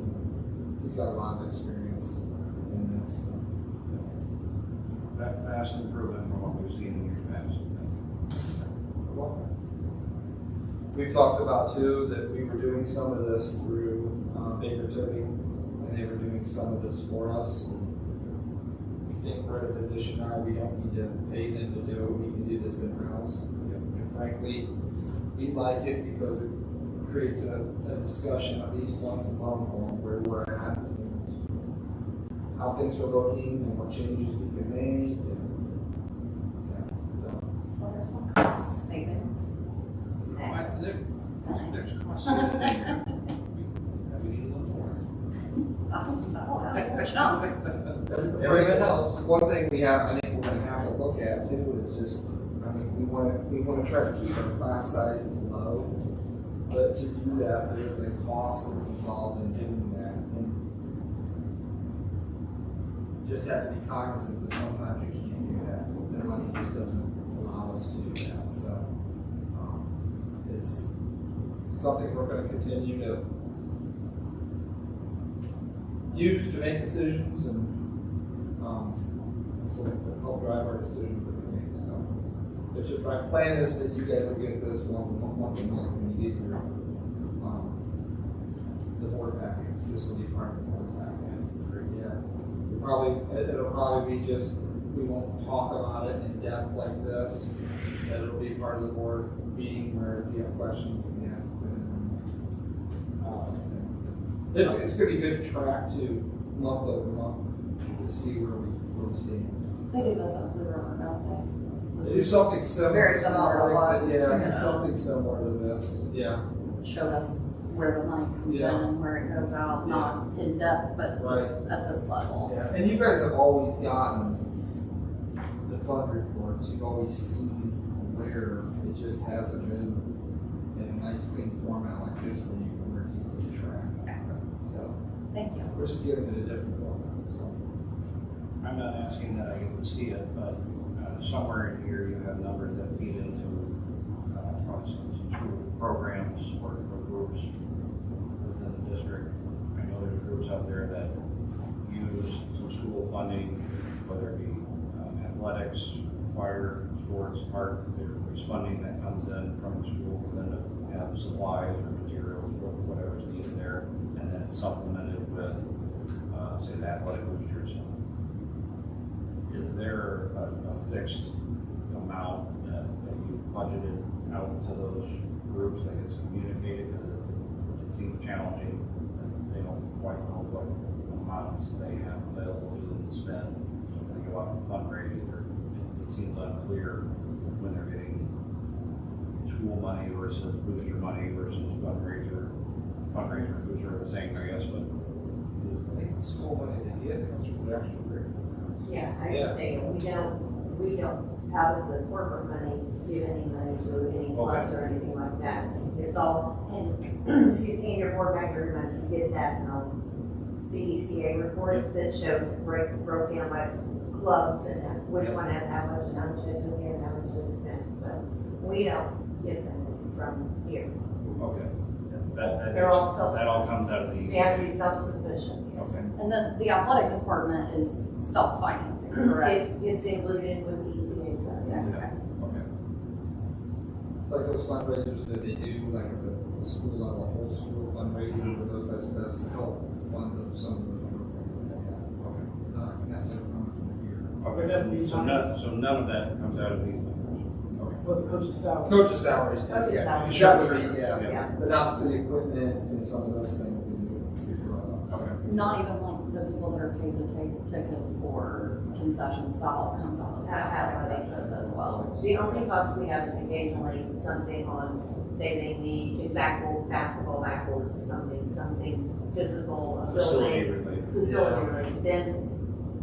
He's got a lot of experience in this. So. That vast improvement from what we've seen in years past. You're welcome. We've talked about too that we were doing some of this through Baker Tilly, and they were doing some of this for us. We think we're at a position now we don't need to pay them to do it. We can do this in-house. And frankly, we like it because it creates a discussion at least once a month on where we're at, and how things are looking, and what changes we can make. And, yeah, so. Well, there's some cost savings. There's cost savings there. We need a little more. Everything helps. One thing we have, I think we're gonna have to look at too, is just, I mean, we wanna try to keep our class sizes low. But to do that, there's a cost that's involved in doing that. And you just have to be cognizant that sometimes you can't do that. The money just doesn't allow us to do that, so. It's something we're gonna continue to use to make decisions, and this will help drive our decisions that we make. So, it's just, my plan is that you guys will get this once a month when you get your the board packet. This will be part of the board packet. Yeah, it'll probably be just, we won't talk about it in depth like this. But it'll be part of the board meeting where if you have questions, you can ask them. It's gonna be good to track to month over month to see where we stand. They do this up the river, don't They do something similar. Very similar to what- Yeah, it's something similar to this. Yeah. they? Showed us where the money comes in Yeah. and where it goes out, not in depth, but Right. just at this level. Yeah. And you guys have always gotten the fund reports. You've always seen where it just hasn't been in a nice clean format like this where it's easy to track. So Thank you. we're just giving it a different format. So. I'm not asking that I get to see it, but somewhere in here you have numbers that feed into probably some school programs or groups within the district. I know there's groups out there that use some school funding, whether it be athletics, fire, sports, art. There's funding that comes in from the school for them to have supplies or materials, or whatever's needed there, and then it's supplemented with, say, the athletic boosters. Is there a fixed amount that you budgeted out to those groups that gets communicated? Because it seems challenging, and they don't quite know what amounts they have available to them to spend. So when they go out and fundraise, it seems unclear when they're getting school money versus booster money versus fundraiser and booster are the same, I guess, but I think the school money they get comes from the extracurricular. Yeah, I Yeah. would say, we don't out of the corporate money, give any money to any clubs or anything like that. It's all, and, excuse me, in your board back every month, you get that, the ECA report that shows broke down by clubs and which one has how much and how much they took in, how much they spent. So we don't get them from here. Okay. They're all That all comes out of the. They have to be self-sufficient. Yes. Okay. And then the athletic department is self-financing, correct? It's included with the ECA stuff, yes. Okay. Okay. It's like those fundraisers that they do, like at the school level, whole school fundraiser, or those types of stuff to help fund some of those programs that they have. Okay. Not necessarily coming from here. Okay, so none of that comes out of these numbers? Okay. Well, the coach's salary. Coach's salaries, too, Coach's yeah. salaries. That would be, yeah, Yeah. but not to the equipment and some of those things that you brought up. Okay. Not even like the people that are paid the table tickets or concessions, that all comes out of the athletic as well. The only cost we have is occasionally something on, say they need basketball backboards or something physical, a Facility building, related. facility related. Then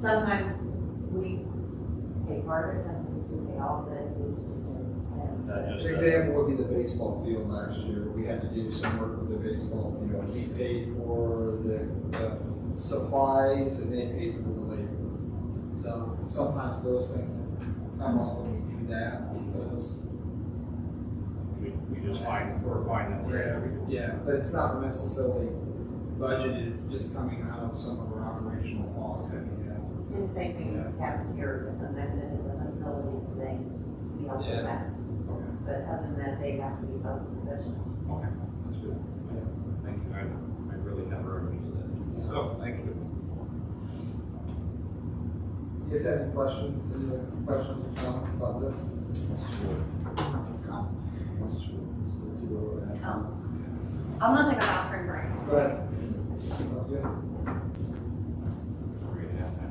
sometimes we pay part of it, sometimes we pay all of it, we just, Is that just An example would be the baseball field last year. We had to do some work with the baseball field. We paid for the supplies and they paid for the labor. So sometimes those things come up when we do that because. We just we're finding that. Yeah, but it's not necessarily budgeted. It's just coming out of some of our operational costs that we have. and same thing with cafeteria, sometimes it is a facilities thing, we help Yeah. with that. Okay. But other than that, they have to be self-sufficient. Okay, that's good. Yeah, thank you. I really never understood that. So, thank you. You guys have any questions, or comments about this? I'm gonna take a bathroom break. Go ahead. Sounds good. We're gonna have that.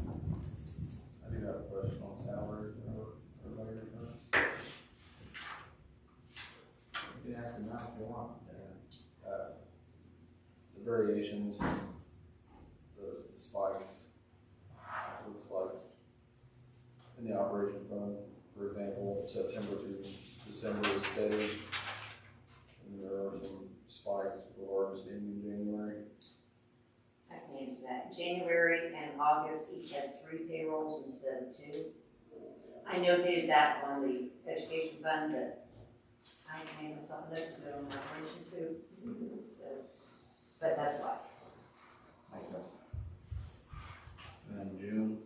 I do have a question on salary for later. You can ask them now if you want. The variations, the spikes, it looks like in the operation fund, for example, September to December is steady. And there are some spikes, the largest being in January. I can answer that. January and August, each had 3 payrolls instead of 2. I notated that on the education fund, but I made myself a note to do it on my operation too. So, but that's why. Makes sense. And then June,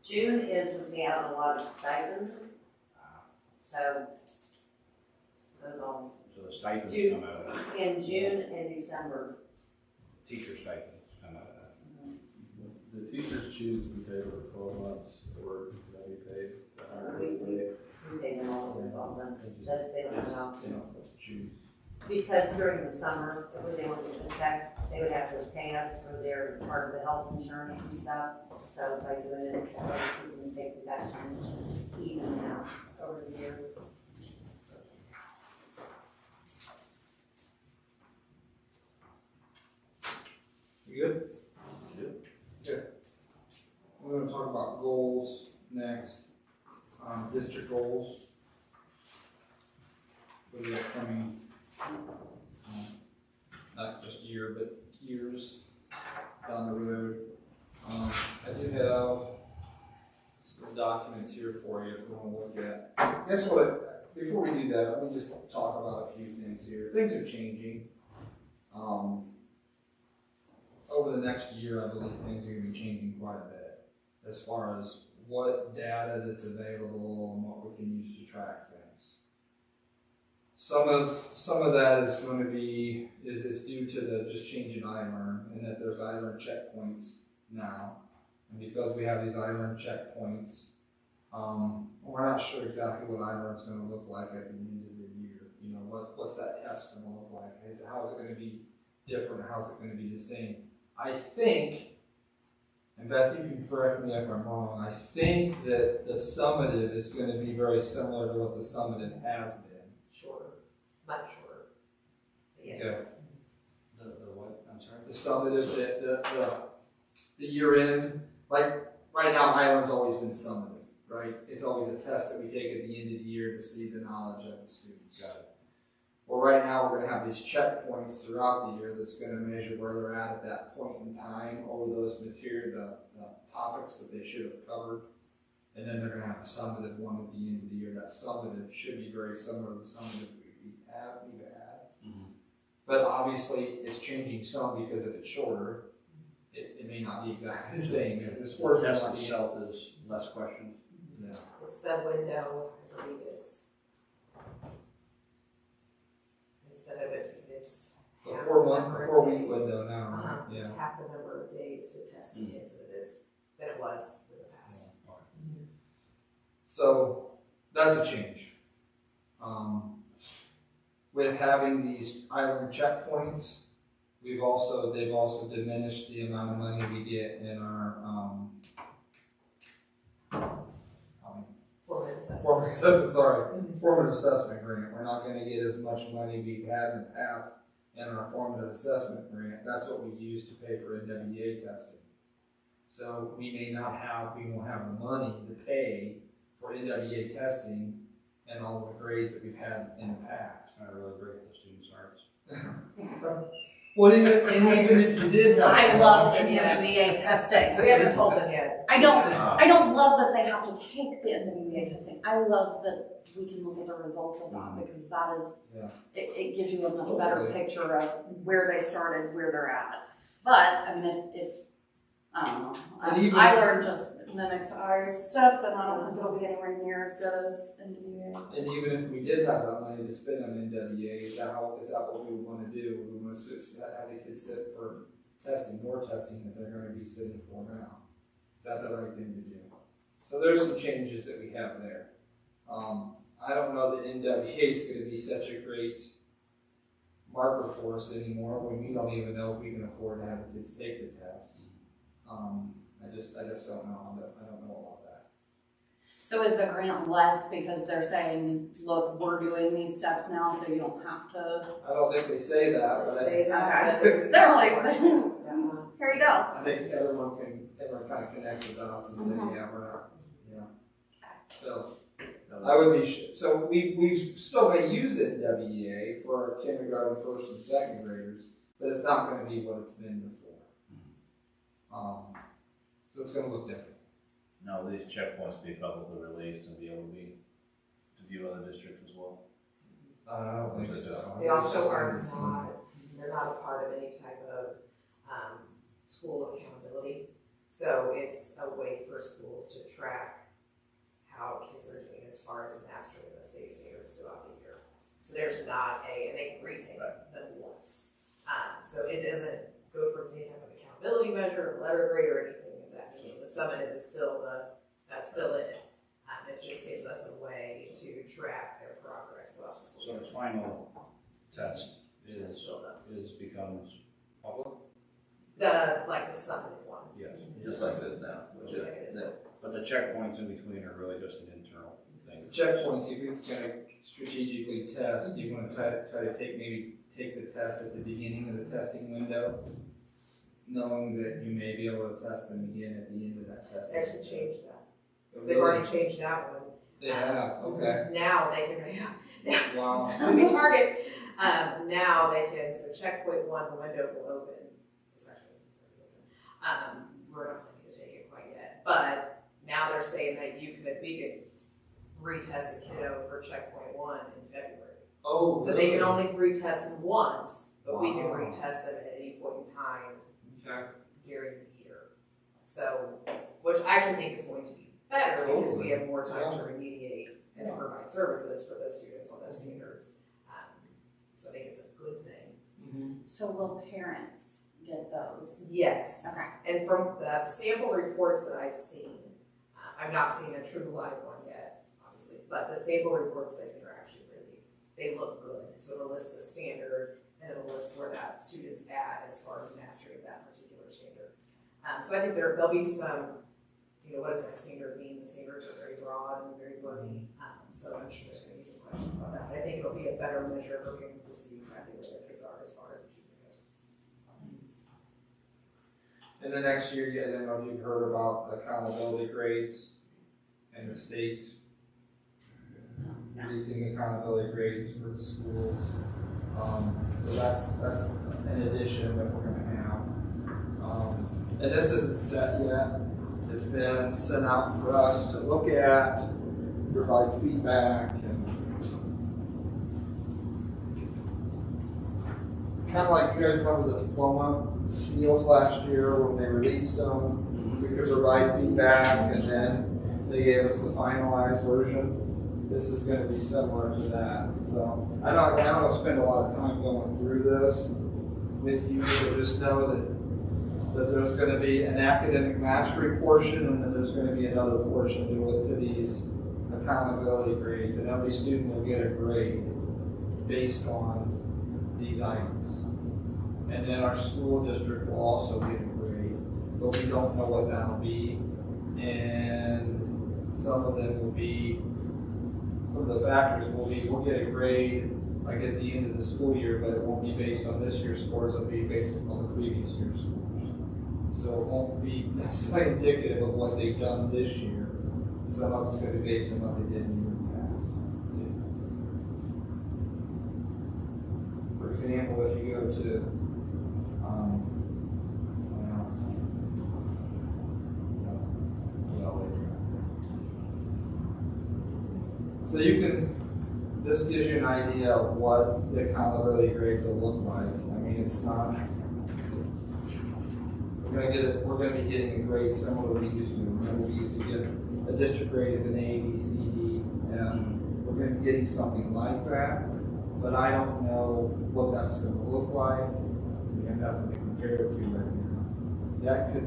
June is when we have a lot of stipends. So, those all, so the stipends June. come out of that, in June and December. teacher stipends come out of that. The teachers choose to be paid over 12 months, or they be paid the higher rate. We take them all over 12 months, that they don't have an option. Choose. Because during the summer, if they want to check, they would have to pay us for their part of the health insurance and stuff. So by doing it, we can take deductions even now over the year. You good? Good. Good. We're gonna talk about goals next, district goals. For the upcoming, not just year, but years down the road. I do have some documents here for you, if we wanna look at. Guess what, before we do that, let me just talk about a few things here. Things are changing. Over the next year, I believe things are gonna be changing quite a bit as far as what data that's available and what we can use to track things. Some of that is going to be is due to the just change in iLearn, and that there's iLearn checkpoints now, and because we have these iLearn checkpoints, we're not sure exactly what iLearn is going to look like at the end of the year. You know, what's that test going to look like? How is it going to be different? How is it going to be the same? I think, and Beth, you can correct me if I'm wrong, I think that the summative is going to be very similar to what the summative has been. Shorter, much shorter. Yes. Okay. The what, I'm sorry? The summative, the year end, like right now, iLearn's always been summative, right? It's always a test that we take at the end of the year to see the knowledge of the students. Got it. Well, right now, we're gonna have these checkpoints throughout the year that's gonna measure where they're at that point in time over those the topics that they should have covered. And then they're gonna have a summative one at the end of the year. That summative should be very similar to the summative we've had. Mhm. But obviously, it's changing some because if it's shorter, it may not be exactly the same. If the The scores test might be, itself is less questions. yeah. It's the window, I believe instead of it's. So half 4 the month, number of 4 week days. window now, right? Uh-huh, Yeah. it's half the number of days to test the kids than it was in the past. So that's a change. With having these island checkpoints, they've also diminished the amount of money we get in our formative assessment grant. We're not going to get as much money we've had in the past in our formative assessment grant. That's what we use to pay for NWEA testing. So we won't have the money to pay for NWEA testing and all the grades that we've had in the past. It's gonna really break the students' hearts. Well, even if you did have. I love NWEA testing. We haven't told them yet. I don't love that they have to take the NWEA testing. I love that we can look at the results of that because that is, Yeah. it gives you a much better Totally. picture of where they started, where they're at. But, I mean, if I don't know, And even- I learned just mimics our step, and I don't think it'll be anywhere near as good as NWEA. And even if we did have that money to spend on NWEA, is that what we would want to do? We want to have the kids sit for more testing that they're going to be sitting for now. Is that the right thing to do? So there's some changes that we have there. I don't know that NWEA is going to be such a great marker for us anymore when we don't even know if we can afford to have the kids take the test. I just don't know. I don't know about that. So is the grant less because they're saying, look, we're doing these steps now, so you don't have to? I don't think they say that, but Say that, but Okay. there's. They're like, Yeah. here you go. I think everyone kind of connects the dots and say, Mhm. yeah, we're not, yeah. So I would be, so we still may use NWEA for our kindergarten, first and second graders, but it's not gonna be what it's been before. So it's gonna look different. Now, will these checkpoints be publicly released and be able to view other districts as well? I don't think so. They also they're not a part of any type of, school accountability. So it's a way for schools to track how kids are doing as far as mastering the state standards throughout the year. So there's not and they can retake them once. So it doesn't go towards any type of accountability measure, or letter grade, or anything of that nature. The summative is still that's still in it. It just gives us a way to track their progress throughout the school So year. the final test is becomes public? The summative one. Yes. Just like it is now. Just like it is now. But the checkpoints in between are really just an internal thing. The checkpoints, if you're gonna strategically test, you wanna try to take the test at the beginning of the testing window, knowing that you may be able to test them again at the end of that testing. They actually changed that. window. They've already changed that one. They have, okay. Now they can, Wow. we target, now they can, so checkpoint one, the window will open. It's actually already open. We're not planning to take it quite yet, but now they're saying that we retest a kiddo for checkpoint 1 in February. Oh, So they can only retest once, but we can Wow. retest them at any point in time Okay. during the year. So, which I actually think is going to be better because we have more time to remediate and provide services for those students on those standards. So I think it's a good thing. So will parents get those? Yes, Okay. and from the sample reports that I've seen, I've not seen a true live one yet, obviously, but the sample reports that I've seen are actually they look good. So it'll list the standard and it'll list where that student's at as far as mastery of that particular standard. So I think there'll be some, what does that standard mean? The standards are very broad and very bloody. So I'm sure there's going to be some questions about that. But I think it'll be a better measure for parents to see exactly where their kids are as far as achievement goes. And the next year, I don't know if you've heard about accountability grades and the state releasing accountability grades for the schools. So that's an addition that we're gonna have. And this isn't set yet. It's been sent out for us to look at, provide feedback, and kind of like you guys remember the diploma seals last year when they released them. We could provide feedback and then they gave us the finalized version. This is going to be similar to that. So I don't want to spend a lot of time going through this with you, but just know that there's going to be an academic mastery portion and then there's going to be another portion to these accountability grades, and every student will get a grade based on these items. And then our school district will also get a grade, but we don't know what that'll be. And some of the factors we'll get a grade like at the end of the school year, but it won't be based on this year's scores, it'll be based on the previous year's scores. So it won't be necessarily indicative of what they've done this year. Some of it's going to be based on what they did in the past. For example, if you go to so this gives you an idea of what the accountability grades will look like. I mean, it's not, we're going to be getting a grade similar to what we used to. Remember, we used to get a district grade of an A, B, C, D, and we're going to be getting something like that, but I don't know what that's going to look like. We have nothing to compare it to right now.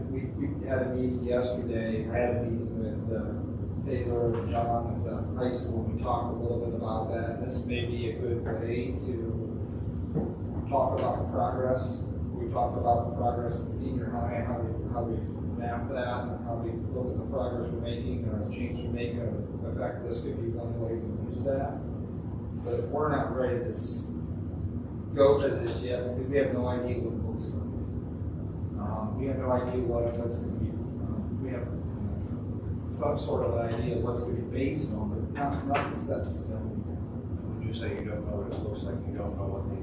We had a meeting yesterday. I had a meeting with Taylor and John at the high school. We talked a little bit about that. This may be a good way to talk about the progress. We talked about the progress of the senior high, how we map that, and how we look at the progress we're making or the change we're making. In fact, this could be one way to use that. But we're not ready to go to this yet because we have no idea what it looks like. We have no idea what it's going to be. We have some sort of idea of what's going to be based on, but nothing set in stone. When you say you don't know what it looks like, you don't know what the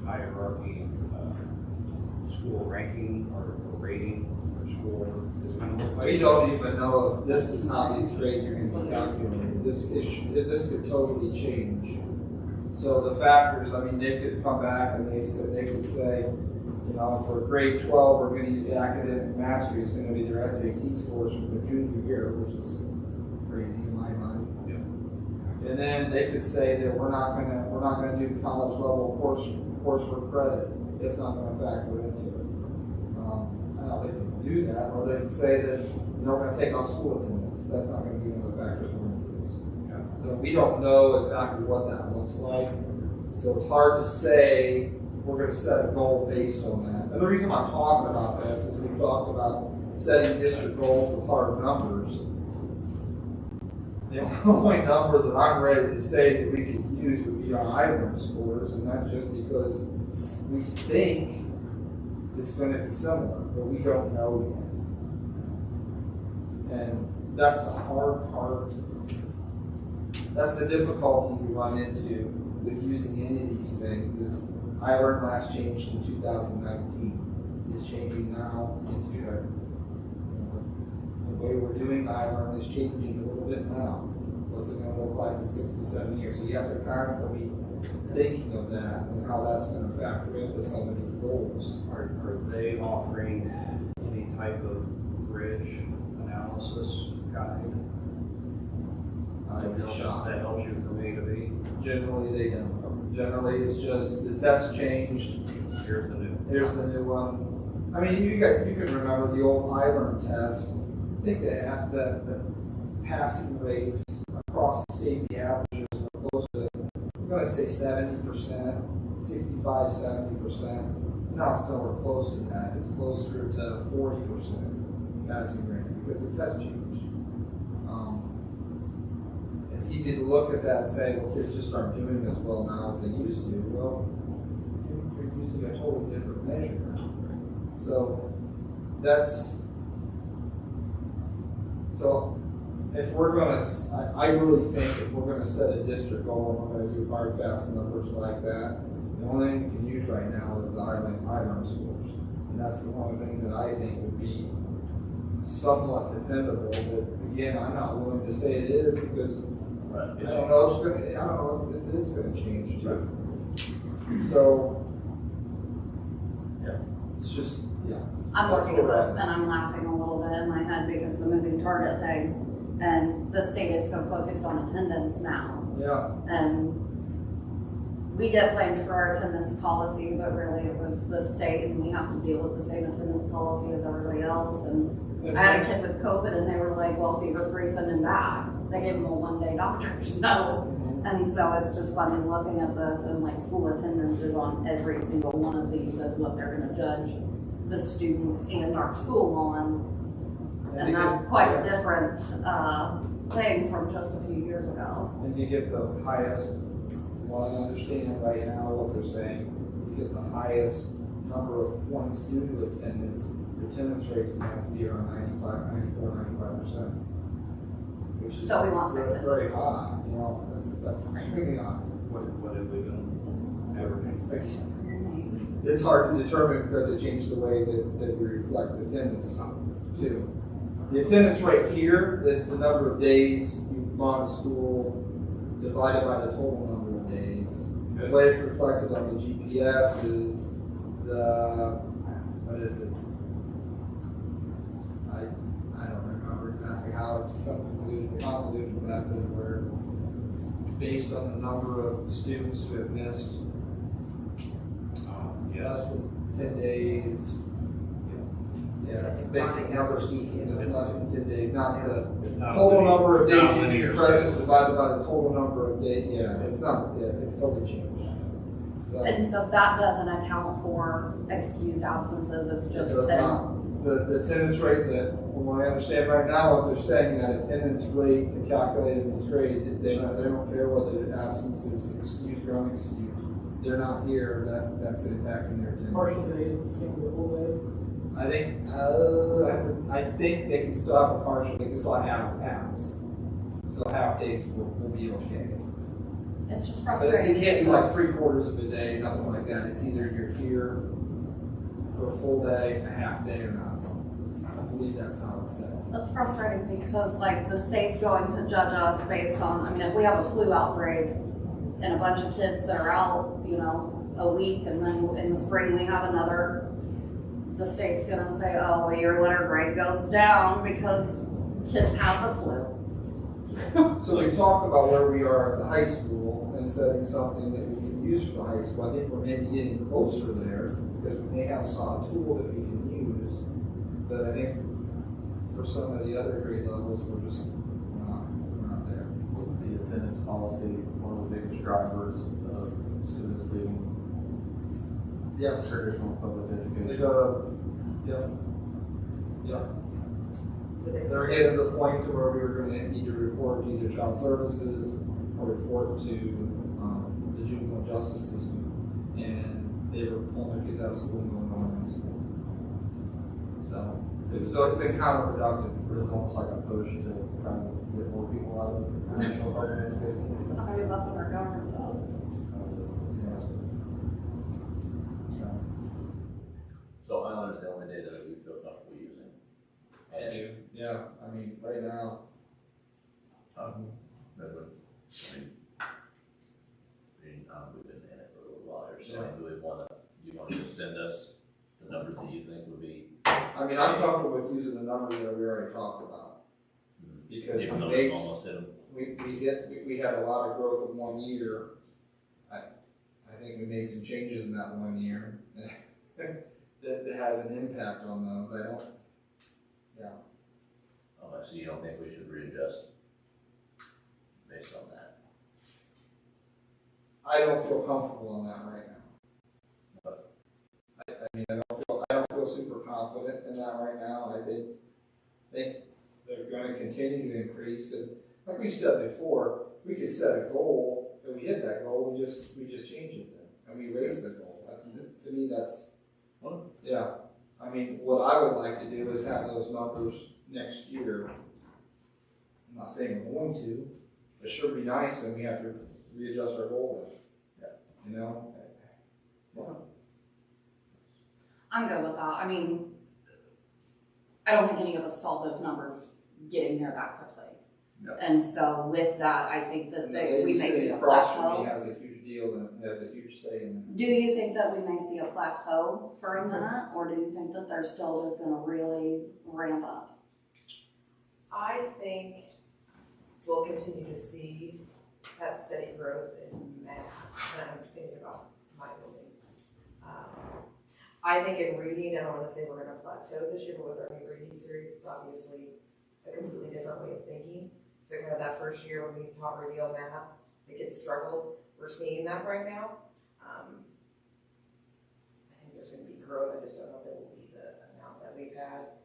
hierarchy, school ranking or rating or school is going to look like? We don't even know if this is how these grades are going to be calculated. This could totally change. So the factors, I mean, they could come back and they could say, for grade 12, we're going to use academic mastery. It's going to be their SAT scores from the junior year, which is crazy in my mind. Yeah. And then they could say that we're not going to do college level coursework credit. It's not going to factor into it. They can do that, or they can say that we're going to take off school attendance. That's not going to be one of the factors we're going to use. Yeah. So we don't know exactly what that looks like. So it's hard to say we're going to set a goal based on that. And the reason I'm talking about this is we talked about setting district goals with hard numbers. The only number that I'm ready to say that we could use would be our iLearn scores, and that's just because we think it's going to be similar, but we don't know yet. And that's the hard part. That's the difficulty we run into with using any of these things is iLearn last changed in 2019. It's changing now into the way we're doing iLearn is changing a little bit now. what's it gonna look like in 6 to 7 years? So you have to constantly be thinking of that and how that's gonna factor into some of these goals. Are they offering any type of bridge analysis guide? I'd be shocked. That helps you from A to B? Generally, they don't. Generally, it's just the test changed. Here's the new. Here's the new one. I mean, you can remember the old I-learn test. I think they had the passing rates across the state, the averages were close to, I'm gonna say 70%, 65, 70%. Now it's nowhere close to that. It's closer to 40% passing rate because the test changed. It's easy to look at that and say, well, kids just aren't doing as well now as they used to. Well, you're using a totally different measure. So if we're gonna, I really think if we're gonna set a district goal and we're gonna do hard, fast numbers like that, the only thing we can use right now is the I-learn scores. And that's the only thing that I think would be somewhat dependable, but again, I'm not willing to say it is because I don't know if it's gonna change too. So, it's just, I'm That's looking at what this and I'm laughing a little bit in my head because the moving target thing, and the state is so focused on attendance now. yeah. And we get blamed for our attendance policy, but really it was the state, and we have to deal with the same attendance policy as everybody else. And I had a kid with COVID and they were like, well, fever free, send him back. They gave him a 1-day doctor's note. And so it's just funny looking at this and like school attendance is on every single one of these as what they're gonna judge the students and our school on. And that's quite a different thing from just a few years ago. And you get the highest, well, I understand right now what they're saying, you get the highest number of points due to attendance, your attendance rates have to be around 95%. Which is So we want very, that. very high, you know, that's extremely high. What have we done? It's hard to determine because it changed the way that we reflect attendance too. The attendance rate here is the number of days you've gone to school divided by the total number of days. The way it's reflected on the GPS is what is it? I don't remember exactly how it's some convoluted method where it's based on the number of students who have missed less than 10 days. Yeah, it's the basic number of students who missed less than 10 days, not the total number of days you can be present divided by the total number of days. Yeah, it's totally changed. So, And so that doesn't account for excused absences, it's it just does not. The attendance rate that, from what I understand right now, what they're saying, that attendance rate to calculate in these grades, they don't care whether the absence is excused or unexcused. They're not here, that's impacting their attendance. Partial days, same as a full day. I think they can still have a partial, they can still have halves. So half days will be okay. It's just But frustrating. it can't be like 3/4 of a day, nothing like that. It's either you're here for a full day, a half day, or not. I believe that's how it's set. It's frustrating because like the state's going to judge us based on, I mean, if we have a flu outbreak and a bunch of kids that are out, you know, a week and then in the spring we have another, the state's gonna say, oh, well, your letter grade goes down because kids have the flu. So we've talked about where we are at the high school and setting something that we can use for the high school. I think we're maybe getting closer there because we may have a tool that we can use. But I think for some of the other grade levels, we're not there. The attendance policy, one of the biggest drivers of students leaving Yes. traditional public They education. go, yeah. They're getting to the point to where we were gonna need to report to either child services or report to, the juvenile justice system. And they were pulling their kids out of school and going on in school. So it's been counterproductive. It's almost like a push to try to get more people out of traditional public education. I mean, that's what our government does. So I is the only data that we feel comfortable using. And Yeah, I mean, right now, Redwood I mean, I'm comfortable with using the numbers that we already talked about. Because Even we though made, we've almost hit them. we had a lot of growth in 1 year. I think we made some changes in that 1 year that has an impact on those. I don't, yeah. Oh, so you don't think we should readjust based on that? I don't feel comfortable on that right now. I mean, I don't feel super confident in that right now. I think they're gonna continue to increase, and like we said before, we could set a goal, and we hit that goal, we just change it then, and we raise the goal. To me, that's, yeah. I mean, what I would like to do is have those numbers next year. I'm not saying we're going to, it sure be nice, and we have to readjust our goal then. Yeah. You know? Yeah. I'm good with that. I mean, I don't think any of us saw those numbers getting there that quickly. No. And so with that, I think that we may see a across from plateau. me has a huge deal and has a huge say in it. Do you think that we may see a plateau for a minute, or do you think that they're still just gonna really ramp up? I think we'll continue to see that steady growth in math, and I'm thinking about my building. I think in reading, I don't wanna say we're gonna plateau this year, but with our new reading series, it's obviously a completely different way of thinking. So kind of that first year when we taught reveal math, the kids struggled. We're seeing that right now. I think there's gonna be growth, I just don't know if it will be the amount that we've had.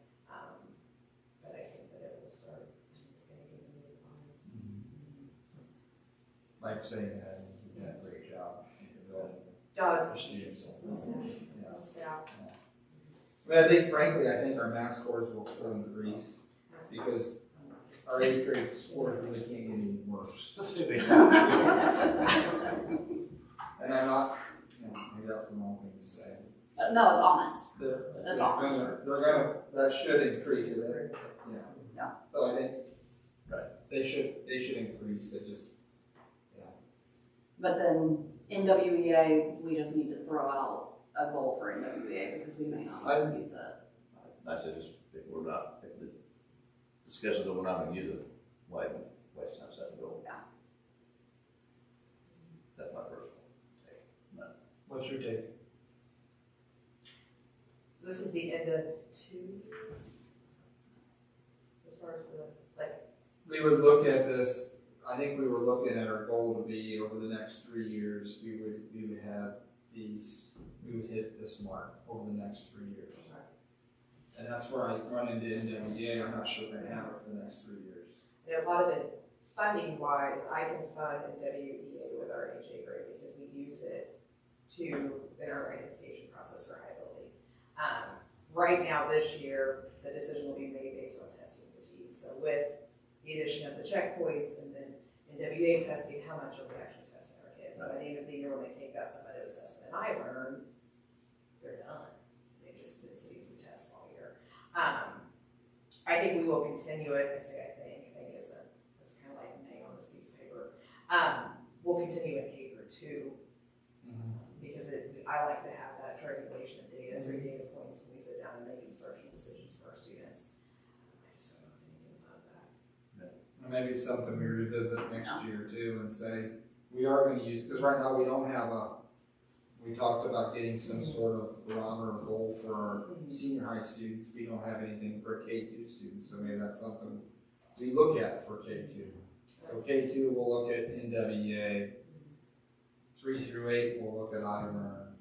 But I think that it will start, it's gonna continue to climb. Like saying that, you did a great job in developing Dogs. the students. It's the staff. But I think our math scores will still increase because our 8th grade scores really can't get any worse. And I'm not, maybe that's the wrong thing to say. No, it's honest. They're honest. gonna, that should increase it, yeah. Yeah. So I think, Right. they should increase it, just, yeah. But then NWEA, we just need to throw out a goal for NWEA because we may not use it. I said, just if the discussions that we're not gonna use it, why waste time setting a goal? Yeah. That's my personal take. No. What's your take? So this is the end of 2 years? As far as We would look at this, I think we were looking at our goal to be over the next 3 years, we would have we would hit this mark over the next 3 years. And that's where I run into NWEA, I'm not sure we're gonna have it for the next 3 years. And a lot of it, funding wise, I can fund NWEA with our HA grade because we use it in our identification process for high ability. Right now, this year, the decision will be made based on testing fatigue. So with the addition of the checkpoints and then NWEA testing, how much are we actually testing our kids? So by the end of the year, when they take that summative assessment and I learn, they're done. They just did CDC tests all year. I think we will continue it. I think it's kind of like an A on this piece of paper. We'll continue in K through 2 because I like to have that triangulation of data, 3 data points when we sit down and make instructional decisions for our students. I just don't know anything about that. And maybe it's something we revisit next year too and say, we are gonna use, because right now we don't have we talked about getting some sort of barometer or goal for our senior high students. We don't have anything for K2 students, so maybe that's something we look at for K2. So K2, we'll look at NWEA. 3 through 8, we'll look at iLearn.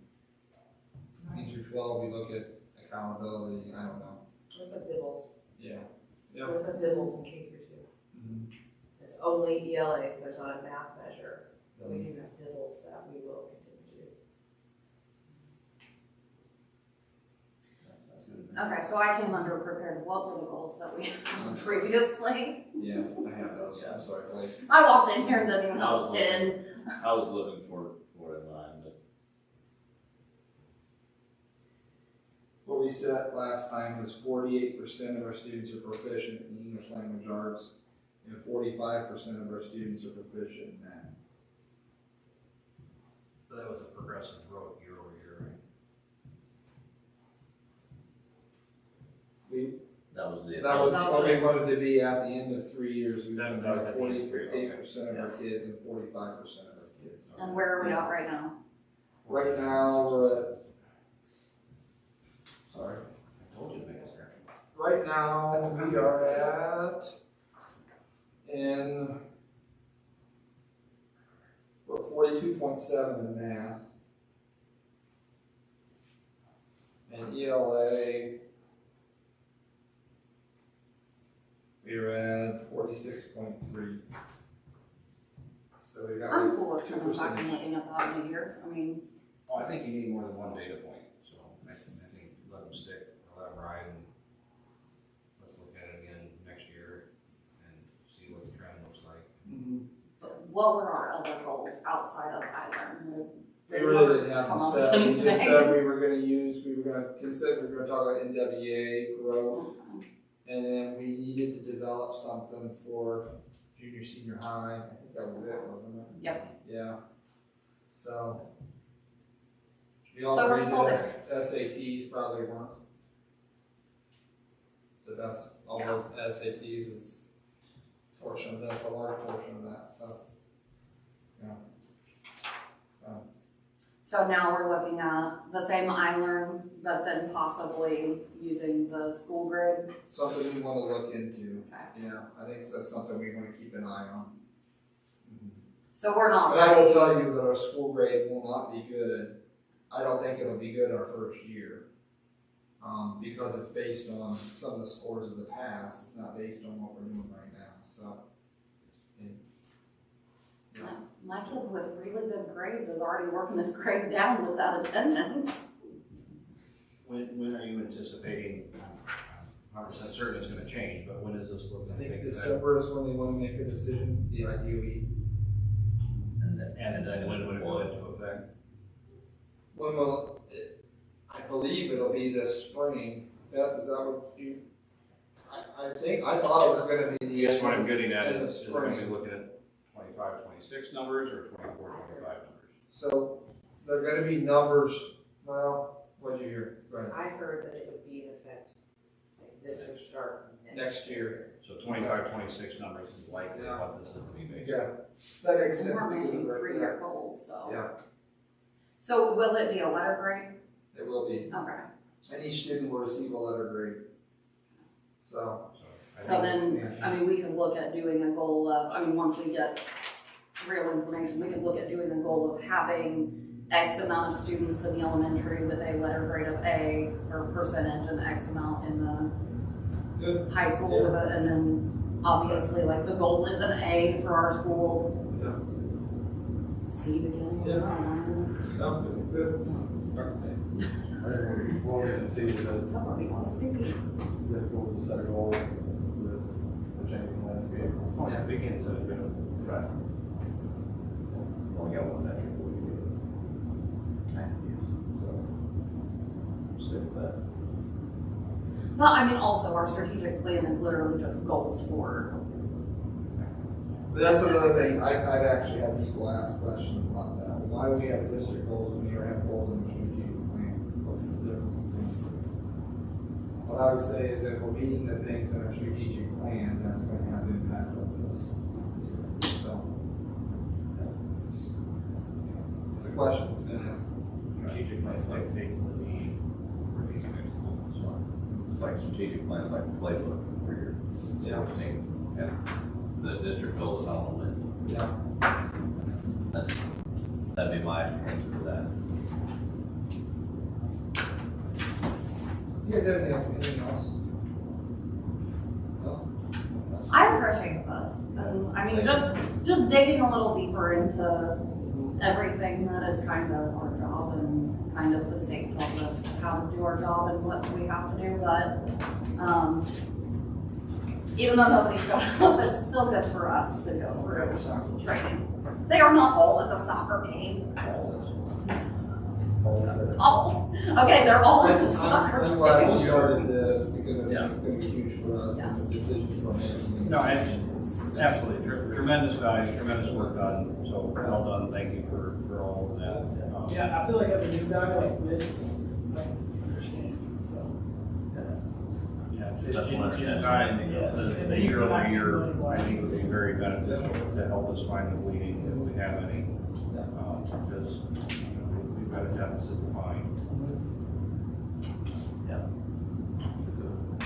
9 through 12, we look at accountability, I don't know. There's some dibbles. Yeah. There's some dibbles in K through 2. It's only ELA, so there's not a math measure, but we do have dibbles that we will continue to do. Sounds good to me. Okay, so I came under prepared. What were the goals that we had previously? Yeah, I have those, I'm sorry, Blake. I walked in here and didn't even I was have a looking. pen. I was looking for in line, but What we set last time was 48% of our students are proficient in English language arts, and 45% of our students are proficient in math. So that was a progressive growth year over year, right? That was the. That was That was what we it. wanted to be at the end of 3 years. We That wanted was to at have the end of 3, okay. 48% of our kids and 45% of our kids. And where are we at right now? Right now, we're at, sorry. I told you to make a scratch. Right now, we are we're 42.7 in math. And ELA, we're at 46.3. So we got. I'm cool with coming 2%. back and looking at that in a year. I mean, Oh, I think you need more than one data point, so I think let them stick, or let them ride, and let's look at it again next year and see what the trend looks like. Mhm. what were our other goals outside of iLearn? We really didn't have Come them up set, with we just anything. said we were gonna talk about NWA growth, and then we needed to develop something for junior, senior high, I think that was it, wasn't it? Yep. Yeah, so. We all So we're agreed still that SATs probably weren't the best, although SATs is portion of that's a large portion of that, so. Yeah. So now we're looking at the same iLearn, but then possibly using the school grid. Something we wanna look into, Okay. yeah, I think that's something we wanna keep an eye on. So we're not But I will ready. tell you that our school grade will not be good, I don't think it'll be good our first year. Because it's based on some of the scores of the past, it's not based on what we're doing right now, so. My kid with really good grades is already working his grade down with that attendance. When are you anticipating, 100% certain it's gonna change, but when is this I looking to think take effect? December is when they wanna make a decision, the IDOE. And then, And then when would it go into effect? When will, I believe it'll be this spring. Beth, is that what you? I thought it was gonna be the. Yes, what I'm getting at in the is it gonna be spring. looking at 25, 26 numbers or 24, 25 numbers? So, they're gonna be numbers, well, what'd you hear? Go ahead. I heard that it would be in effect, like this would start Next year. So 25, 26 numbers is likely Yeah. what this is to be based on. Yeah, that makes sense. We're because making of our- 3-year goals, so. Yeah, So will it be a letter grade? it will be. Okay. And each student will receive a letter grade. So, I So think then, I mean, we could look at doing a goal of, I mean, once we get real information, we could look at doing a goal of having X amount of students in the elementary with a letter grade of A or percentage and X amount in the good. high school with a, and then obviously like the goal is an A for our school. Yeah. C beginning. Yeah. Sounds good. Good. Well, we can see because Somebody wants C. difficult to set a goal with the changing landscape. Oh, yeah, we can set a good one. Right. only got one metric we can use. So, stick with that. But I mean, also our strategic plan is literally just goals for. But that's another thing, I've actually had people ask questions about that. Why do we have district goals when we don't have goals in the strategic plan? What's the difference? What I would say is if we're meeting the things in our strategic plan, that's gonna have impact on this. So, yeah, it's a question, it's gonna ask. Strategic plan takes the lead for these things. It's like strategic plans, like a playbook for your sports team. And the district goal is how to win. Yeah. That'd be my answer to that. You guys have anything else? No? I appreciate this, and I mean, just digging a little deeper into everything that is kind of our job and kind of the state tells us how to do our job and what we have to do, but, even though nobody's going up, it's still good for us to go through training. They are not all at the soccer game. Oh, okay, they're all at the soccer I'm game. glad we started this because I think Yeah. it's gonna be huge for us and the decisions we're making. No, absolutely, tremendous value, tremendous work done, so well done, thank you for all of that. Yeah, I feel like as a new guy like this, I understand, so. Yeah, That's one In percent. time, Yes. the year-over-year, I think would be very beneficial to help us find the bleeding if we have any. Because, we've got a deficit to find. It's a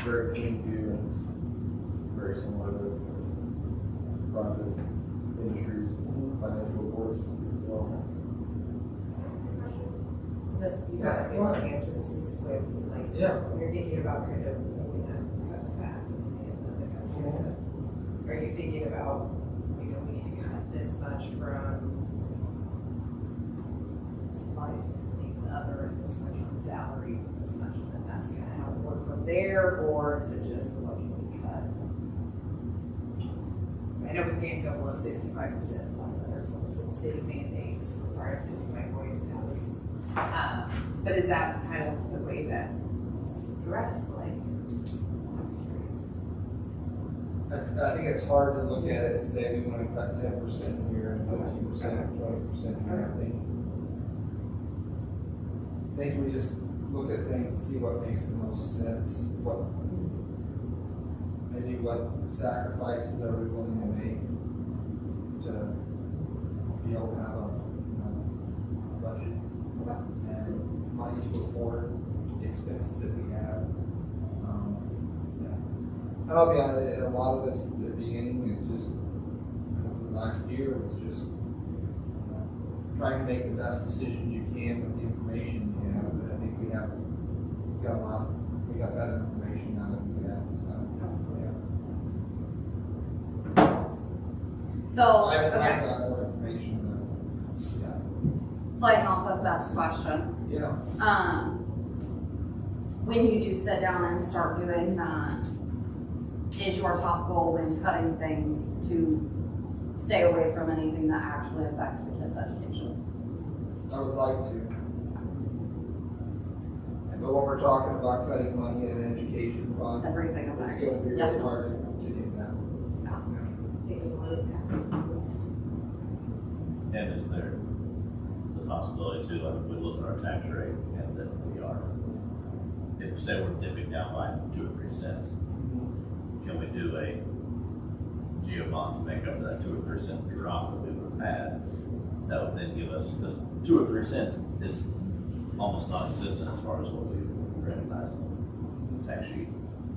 very clean view and it's very similar to private industries, financial reports as well. This, you got to answer this is with, like, Yeah. when you're thinking about kind of maybe not cut the fat and the cuts here. Are you thinking about, we need to cut this much from supplies, these and other, and this much from salaries, and this much, and that's kind of how it works from there, or is it just what can we cut? I know we can't go below 65%, there's some state mandates, I'm sorry, I'm losing my voice now. But is that kind of the way that this is addressed, like, I'm curious. I think it's hard to look at it and say we want to cut 10% here and 15%, 20% here. I think we just look at things and see what makes the most sense, maybe what sacrifices are we willing to make to be able to have a budget and money to afford the expenses that we have. And I'll be honest, a lot of this at the beginning is just, last year was just trying to make the best decisions you can with the information you have. But I think we got better information now than we had. So, I okay, got more information than, playing off of Beth's question, yeah. when you do sit down and start doing that, is your top goal when cutting things to stay away from anything that actually affects the kids' education? I would like to. But when we're talking about cutting money in an education fund, Everything affects. it's gonna be Yep. really hard to do that. And is there the possibility too, like if we look at our tax rate and that we are, if say we're dipping down by 2 or 3 cents, can we do a geo bond to make up for that 2 or 3 cent drop that we would have had? That would then give us, because 2 or 3 cents is almost non-existent as far as what we recognize on the tax sheet.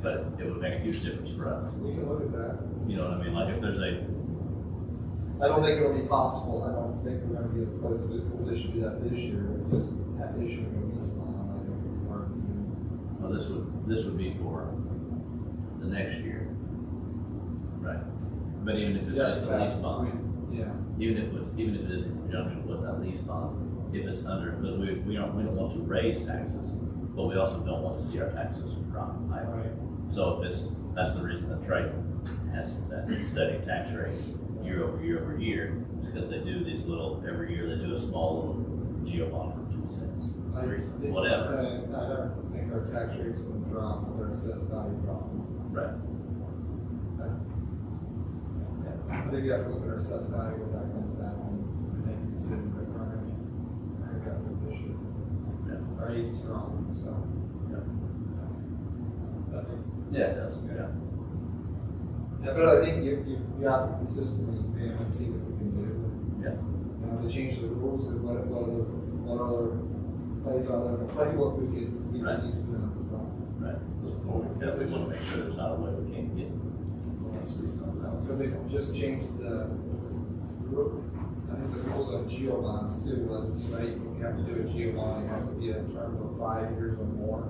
But it would make a huge difference for us. We can look at that. You know what I mean? Like if there's a, I don't think it'll be possible. I don't think we're gonna be in a position to do that this year. We're just issuing a lease bond. I think it's hard to do. well, this would be for the next year. Right. But even if it's just a lease bond, Yeah. even if it is in conjunction with that lease bond, if it's under, because we don't want to raise taxes, but we also don't want to see our taxes drop either. Right. So if that's the reason that Triton has that steady tax rate year over year over year, is because they do these little, every year they do a small little geo bond for 2 cents, 3 cents, whatever. I don't think our tax rates will drop, but our assessed value drop. Right. I think you have to look at our assessed value when that comes back and then consider the current position. Yeah. Are you strong, so. Yeah, it does, yeah. Yeah, but I think you have to consistently examine and see what we can do. Yeah. You know, to change the rules, and what other plays are there in the playbook we could use them, so. Right. Before we cut, we want to make sure there's not a way we can't squeeze something else. So they just changed I think the rules on geo bonds too, wasn't right? If you have to do a geo bond, it has to be a term of 5 years or more.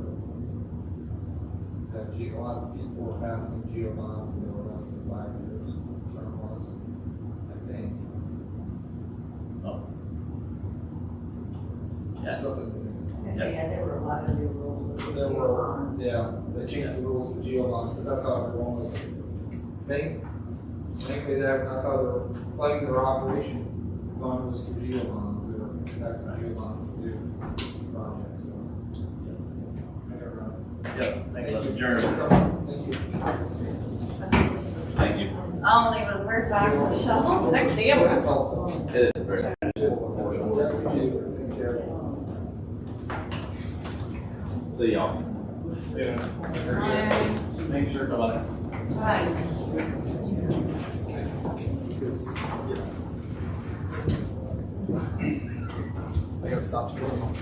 A lot of people were passing geo bonds and they were less than 5 years term was, I think. Oh. Yeah. Something. Yeah, there were a lot of new rules. with the There were, bonds. yeah, they changed the rules for geo bonds, because that's how everyone was, thankfully that's how they're funding their operation. Fund was through geo bonds, that's how geo bonds do projects, so. Yep, thank you, let's adjourn. Thank you. Thank you. Only with, where's that shovel? Next to you. It is very. See y'all. Bye. Thanks, sir. Bye-bye. Right. I gotta stop scrolling.